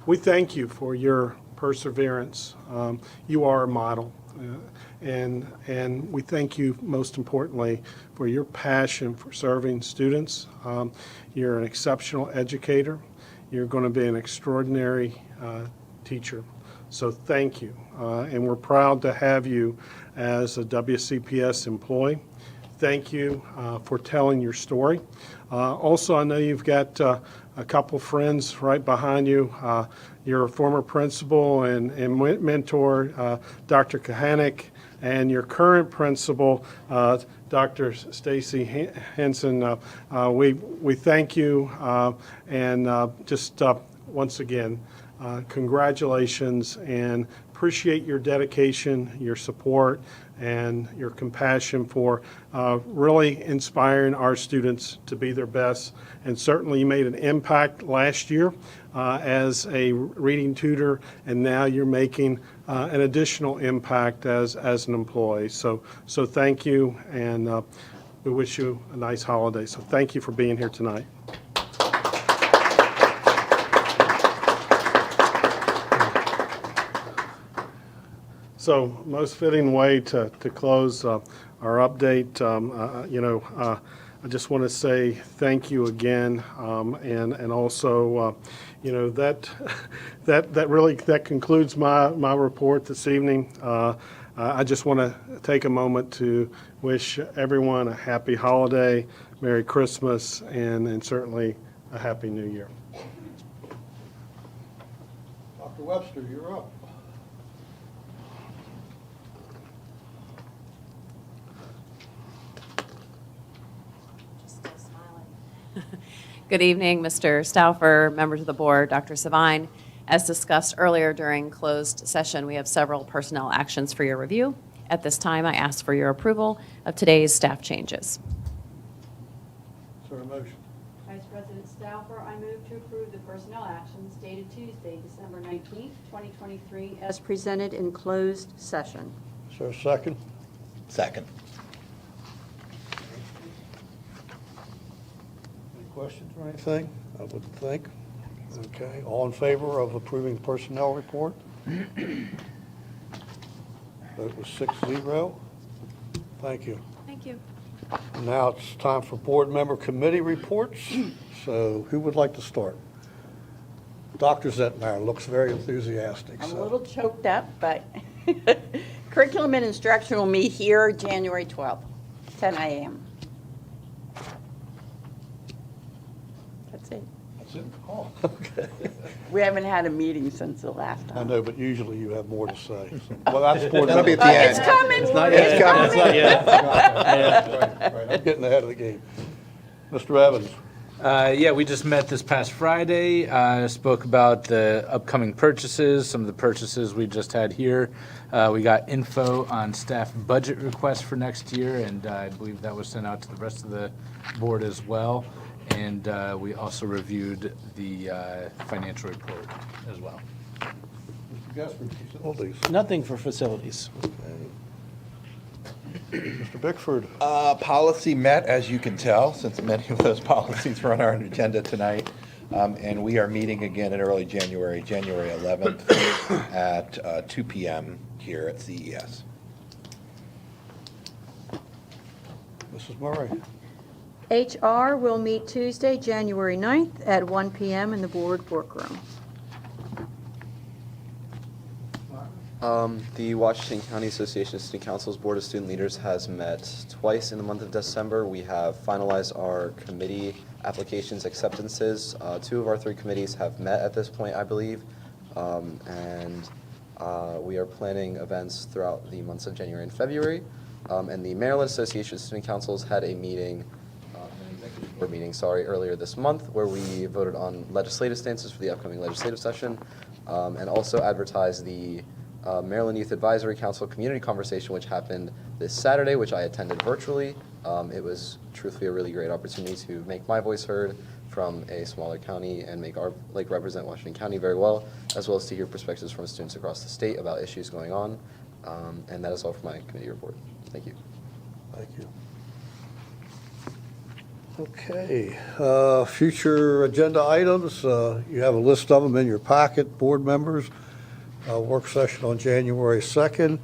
we thank you for your perseverance. You are a model. And we thank you most importantly for your passion for serving students. You're an exceptional educator. You're going to be an extraordinary teacher. So thank you. And we're proud to have you as a WCPS employee. Thank you for telling your story. Also, I know you've got a couple friends right behind you. Your former principal and mentor, Dr. Kahanik, and your current principal, Dr. Stacy Henson. We thank you, and just once again, congratulations, and appreciate your dedication, your support, and your compassion for really inspiring our students to be their best. And certainly you made an impact last year as a reading tutor, and now you're making an additional impact as an employee. So thank you, and we wish you a nice holiday. So thank you for being here tonight. So most fitting way to close our update, I just want to say thank you again, and also, that concludes my report this evening. I just want to take a moment to wish everyone a happy holiday, Merry Christmas, and certainly a Happy New Year. Dr. Webster, you're up. Good evening, Mr. Stauffer, members of the board, Dr. Savine. As discussed earlier during closed session, we have several personnel actions for your review. At this time, I ask for your approval of today's staff changes. Is there a motion? Vice President Stauffer, I move to approve the personnel actions dated Tuesday, December 19th, 2023, as presented in closed session. Is there a second? Second. Any questions or anything? I wouldn't think. Okay, all in favor of approving the personnel report? Vote was 6-0. Thank you. Thank you. Now it's time for board member committee reports. So who would like to start? Dr. Zettmeyer looks very enthusiastic. I'm a little choked up, but curriculum and instruction will meet here January 12th, 10 a.m. That's it. That's it? Oh, okay. We haven't had a meeting since the last time. I know, but usually you have more to say. So, well, that's board That'll be at member. the end. It's coming. It's not yet. It's coming. It's not yet. Right. I'm getting ahead of the game. Mr. Evans. Yeah, we just met this past Friday, spoke about the upcoming purchases, some of the purchases we just had here. We got info on staff budget requests for next year, and I believe that was sent out to the rest of the board as well. And we also reviewed the financial report as well. Mr. Gessner, facilities. Nothing for facilities. Mr. Bickford. Policy met, as you can tell, since many of those policies were on our agenda tonight. And we are meeting again in early January, January 11th at 2 p.m. here at CES. Mrs. Murray. HR will meet Tuesday, January 9th at 1 p.m. in the board workroom. The Washington County Association of Student Councils Board of Student Leaders has met twice in the month of December. We have finalized our committee applications acceptances. 2 of our 3 committees have met at this point, I believe. And we are planning events throughout the months of January and February. And the Maryland Association of Student Councils had a meeting, earlier this month where we voted on legislative stances for the upcoming legislative session and also advertised the Maryland Youth Advisory Council Community Conversation, which happened this Saturday, which I attended virtually. It was truthfully a really great opportunity to make my voice heard from a smaller county and represent Washington County very well, as well as to hear perspectives from students across the state about issues going on. And that is all for my committee report. Thank you. Thank you. Okay, future agenda items. You have a list of them in your packet, board members. Work session on January 2nd,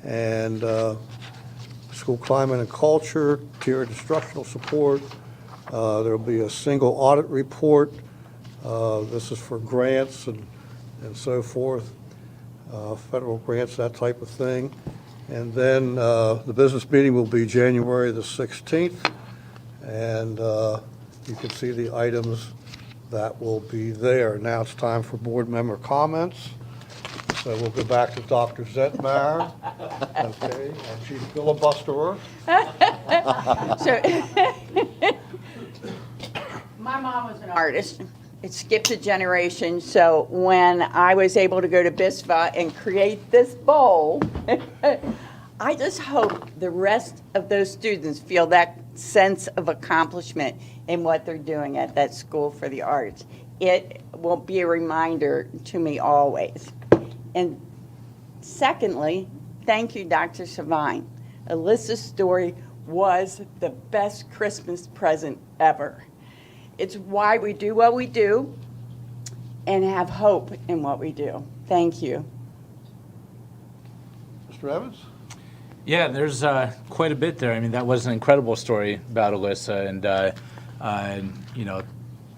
and school climate and culture, tiered instructional support. There'll be a single audit report. This is for grants and so forth, federal grants, that type of thing. And then the business meeting will be January the 16th, and you can see the items that will be there. Now it's time for board member comments. So we'll go back to Dr. Zetmar, okay, and she's filibusterer. My mom was an artist. It skipped a generation, so when I was able to go to BISVA and create this bowl, I just hope the rest of those students feel that sense of accomplishment in what they're doing at that School for the Arts. It will be a reminder to me always. And secondly, thank you, Dr. Savine. Alyssa's story was the best Christmas present ever. It's why we do what we do and have hope in what we do. Thank you. Mr. Evans? Yeah, there's quite a bit there. I mean, that was an incredible story about Alyssa, and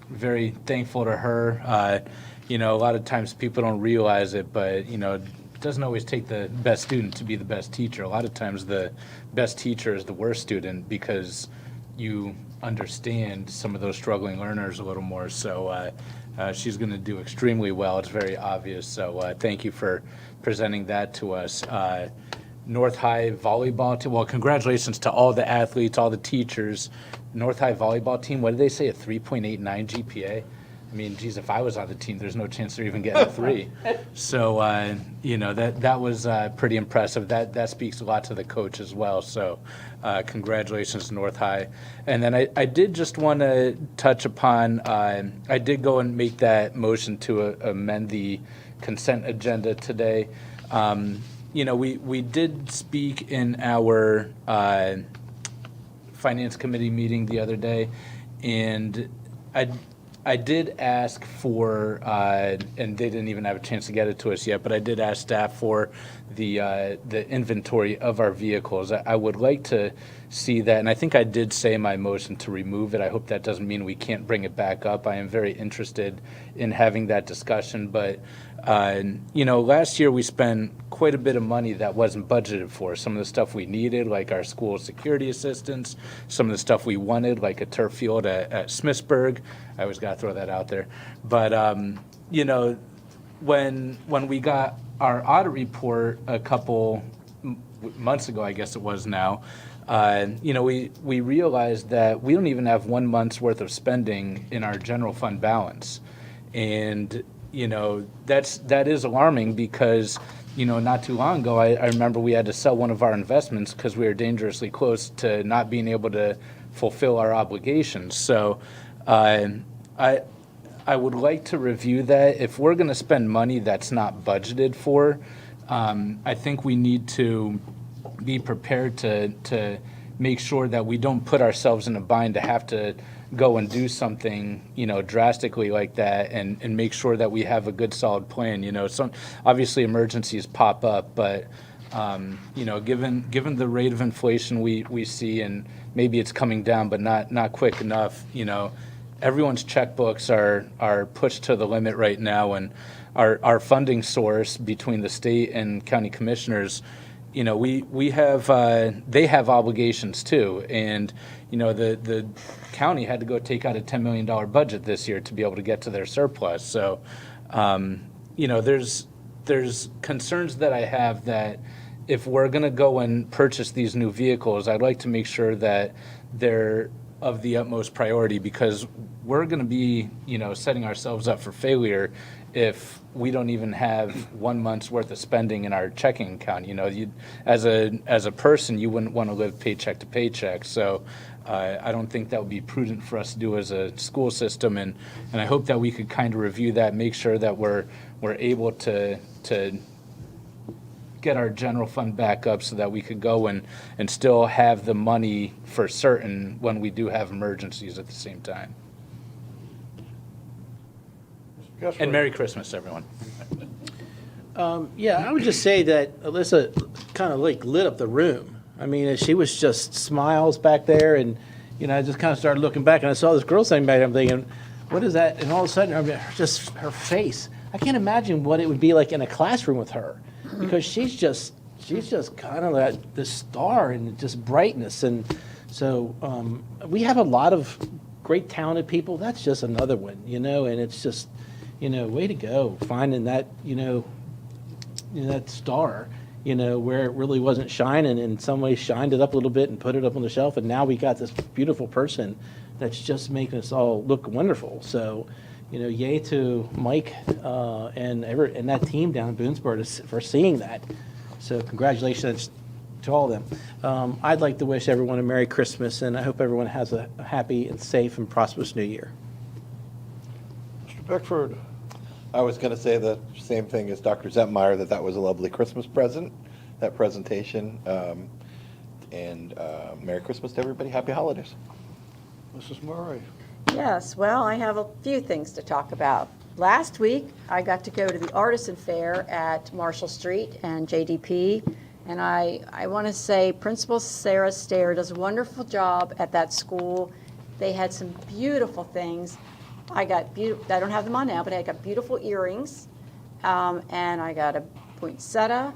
very thankful to her. A lot of times people don't realize it, but, it doesn't always take the best student to be the best teacher. A lot of times the best teacher is the worst student because you understand some of those struggling learners a little more. So she's going to do extremely well. It's very obvious. So thank you for presenting that to us. North High volleyball team, well, congratulations to all the athletes, all the teachers. North High volleyball team, what did they say, a 3.89 GPA? I mean, geez, if I was on the team, there's no chance they're even getting a 3. So, that was pretty impressive. That speaks a lot to the coach as well. So, congratulations to North High. And then I did just want to touch upon, I did go and make that motion to amend the consent agenda today. We did speak in our Finance Committee meeting the other day, and I did ask for, and they didn't even have a chance to get it to us yet, but I did ask staff for the inventory of our vehicles. I would like to see that, and I think I did say in my motion to remove it. I hope that doesn't mean we can't bring it back up. I am very interested in having that discussion, but last year we spent quite a bit of money that wasn't budgeted for. Some of the stuff we needed, like our school security assistants, some of the stuff we wanted, like a turf field at Smithsburg. I always got to throw that out there. But, when we got our audit report a couple months ago, I guess it was now, we realized that we don't even have 1 month's worth of spending in our general fund balance. And, that is alarming because, not too long ago, I remember we had to sell one of our investments because we were dangerously close to not being able to fulfill our obligations. So I would like to review that. If we're going to spend money that's not budgeted for, I think we need to be prepared to make sure that we don't put ourselves in a bind to have to go and do something, drastically like that, and make sure that we have a good solid plan. Some obviously emergencies pop up, but given the rate of inflation we see, and maybe it's coming down, but not quick enough. Everyone's checkbooks are pushed to the limit right now, and our funding source between the state and county commissioners, we have they have obligations too, and the county had to go take out a $10 million budget this year to be able to get to their surplus. So there's concerns that I have that if we're going to go and purchase these new vehicles, I'd like to make sure that they're of the utmost priority, because we're going to be, setting ourselves up for failure if we don't even have 1 month's worth of spending in our checking account. As a person, you wouldn't want to live paycheck to paycheck. So I don't think that would be prudent for us to do as a school system, and I hope that we could kind of review that, make sure that we're able to get our general fund back up so that we could go and still have the money for certain when we do have emergencies at the same time. And Merry Christmas, everyone. Yeah, I would just say that Alyssa kind of lit up the room. I mean, she was just smiles back there, and I just kind of started looking back, and I saw this girl sitting back there. I'm thinking, what is that? And all of a sudden, I mean, just her face. I can't imagine what it would be like in a classroom with her, because she's just kind of this star and just brightness. And so we have a lot of great talented people. That's just another one, and it's just, way to go finding that, that star, where it really wasn't shining. In some ways shined it up a little bit and put it up on the shelf. And now we got this beautiful person that's just making us all look wonderful. So, yay to Mike and that team down in Boonesboro for seeing that. So congratulations to all of them. I'd like to wish everyone a Merry Christmas, and I hope everyone has a happy and safe and prosperous New Year. Mr. Beckford. I was going to say the same thing as Dr. Zentmeyer, that was a lovely Christmas present, that presentation. And Merry Christmas to everybody. Happy holidays. Mrs. Murray. Yes, well, I have a few things to talk about. Last week, I got to go to the Artisan Fair at Marshall Street and JDP, and I want to say Principal Sarah Stair does a wonderful job at that school. They had some beautiful things. I don't have them on now, but I got beautiful earrings, and I got a poinsettia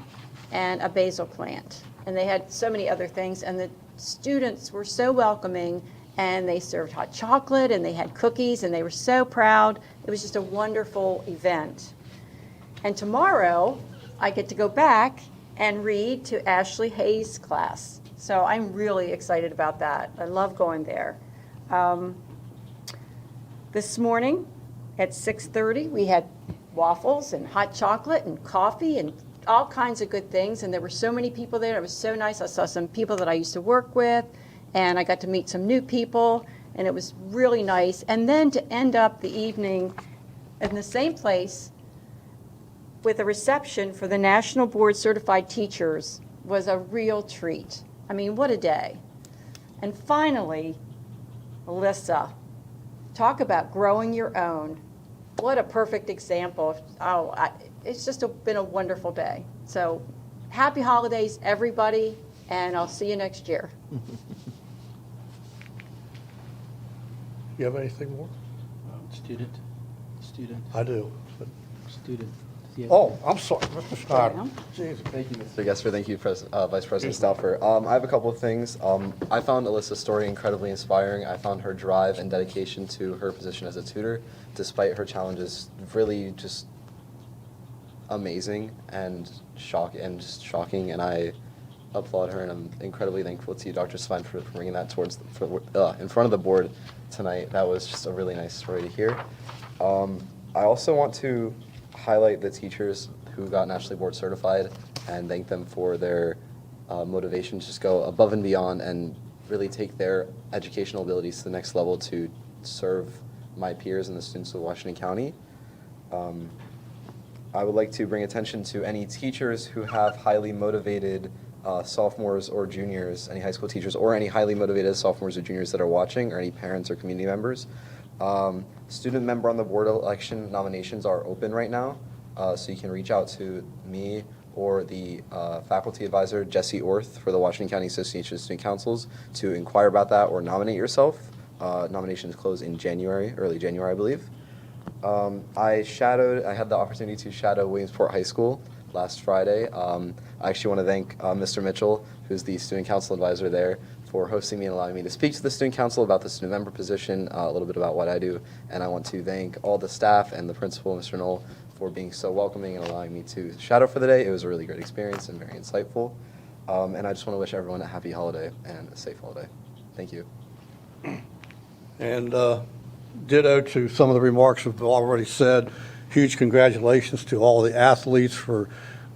and a basil plant. And they had so many other things, and the students were so welcoming, and they served hot chocolate, and they had cookies, and they were so proud. It was just a wonderful event. And tomorrow, I get to go back and read to Ashley Hayes' class. So I'm really excited about that. I love going there. This morning at 6:30, we had waffles and hot chocolate and coffee and all kinds of good things. And there were so many people there. It was so nice. I saw some people that I used to work with, and I got to meet some new people, and it was really nice. And then to end up the evening in the same place with a reception for the National Board Certified Teachers was a real treat. I mean, what a day. And finally, Alyssa, talk about growing your own. What a perfect example. It's just been a wonderful day. So happy holidays, everybody, and I'll see you next year. You have anything more? Student. I do. Student. Yeah. Oh, I'm sorry, Mr. Schneider. Jesus. Thank you, Mr. Gesser. Thank you, Vice President Stauffer. I have a couple of things. I found Alyssa's story incredibly inspiring. I found her drive and dedication to her position as a tutor, despite her challenges, really just amazing and shocking. And applaud her, and I'm incredibly thankful to you, Dr. Svine, for bringing that in front of the board tonight. That was just a really nice story to hear. I also want to highlight the teachers who got nationally board certified and thank them for their motivation to just go above and beyond and really take their educational abilities to the next level to serve my peers and the students of Washington County. I would like to bring attention to any teachers who have highly motivated sophomores or juniors, any high school teachers, or any highly motivated sophomores or juniors that are watching, or any parents or community members. Student member on the board election nominations are open right now, so you can reach out to me or the faculty advisor, Jesse Orth, for the Washington County Association of Student Councils to inquire about that or nominate yourself. Nominations close in January, early January, I believe. I had the opportunity to shadow Williamsport High School last Friday. I actually want to thank Mr. Mitchell, who's the student council advisor there, for hosting me and allowing me to speak to the student council about the student member position, a little bit about what I do. And I want to thank all the staff and the principal, Mr. Knoll, for being so welcoming and allowing me to shadow for the day. It was a really great experience and very insightful. And I just want to wish everyone a happy holiday and a safe holiday. Thank you. And ditto to some of the remarks we've already said. Huge congratulations to all the athletes for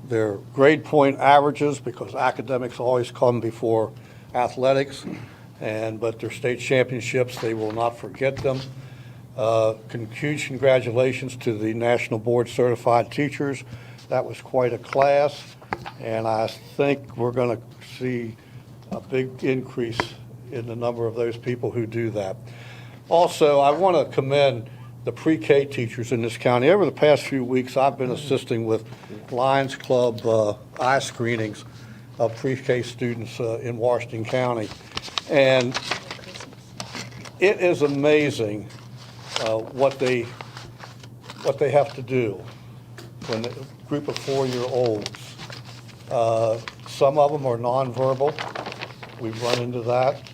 their grade point averages, because academics always come before athletics, but their state championships, they will not forget them. Huge congratulations to the National Board Certified Teachers. That was quite a class, and I think we're going to see a big increase in the number of those people who do that. Also, I want to commend the pre-K teachers in this county. Over the past few weeks, I've been assisting with Lions Club eye screenings of pre-K students in Washington County. And it is amazing what they have to do when a group of 4-year-olds, some of them are nonverbal. We've run into that.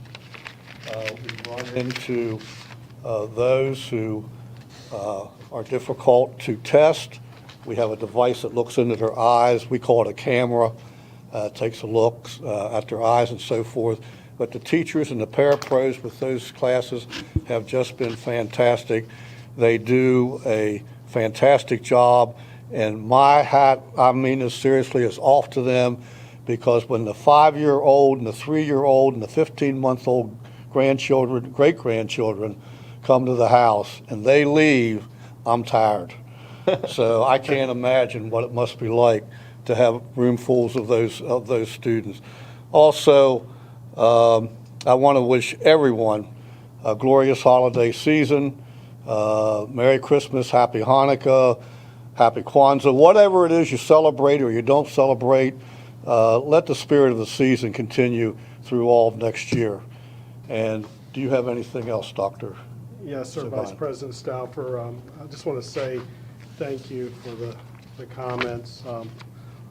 We've run into those who are difficult to test. We have a device that looks into their eyes. We call it a camera. Takes a look at their eyes and so forth. But the teachers and the parapros with those classes have just been fantastic. They do a fantastic job, and my hat, I mean this seriously, is off to them, because when the 5-year-old and the 3-year-old and the 15-month-old grandchildren, great-grandchildren come to the house and they leave, I'm tired. So I can't imagine what it must be like to have roomfuls of those students. Also, I want to wish everyone a glorious holiday season. Merry Christmas, Happy Hanukkah, Happy Kwanzaa, whatever it is you celebrate or you don't celebrate. Let the spirit of the season continue through all of next year. And do you have anything else, Dr.? Yes, sir, Savine? Vice President Stauffer. I just want to say thank you for the comments.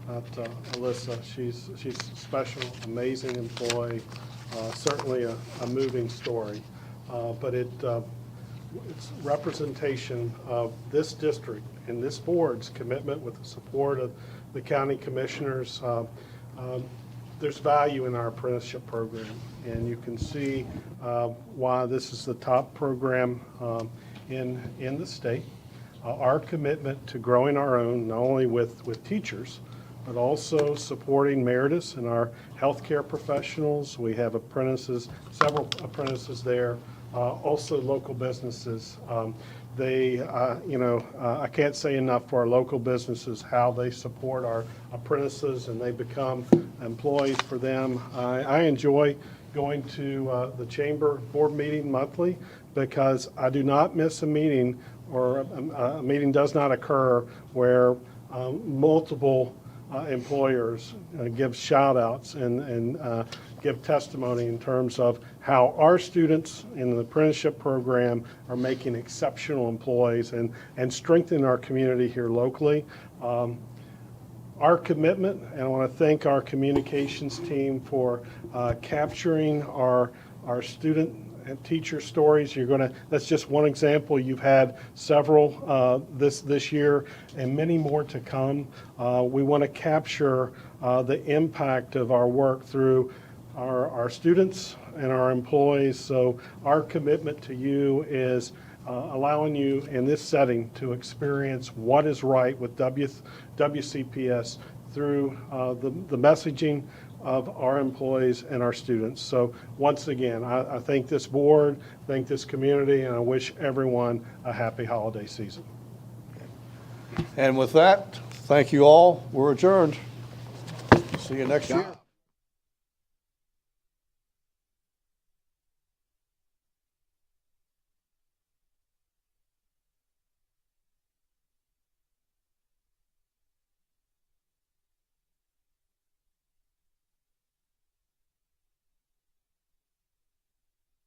Alyssa, she's special, amazing employee, certainly a moving story. But it's representation of this district and this board's commitment with the support of the county commissioners. There's value in our apprenticeship program, and you can see why this is the top program in the state. Our commitment to growing our own, not only with teachers, but also supporting Meritus and our healthcare professionals. We have apprentices, several apprentices there, also local businesses. I can't say enough for our local businesses, how they support our apprentices and they become employees for them. I enjoy going to the chamber board meeting monthly, because I do not miss a meeting, or a meeting does not occur where multiple employers give shout outs and give testimony in terms of how our students in the apprenticeship program are making exceptional employees and strengthening our community here locally. Our commitment, and I want to thank our communications team for capturing our student and teacher stories. That's just one example. You've had several this year and many more to come. We want to capture the impact of our work through our students and our employees. So our commitment to you is allowing you in this setting to experience what is right with WCPS through the messaging of our employees and our students. So once again, I thank this board, thank this community, and I wish everyone a happy holiday season. And with that, thank you all. We're adjourned. See you next year.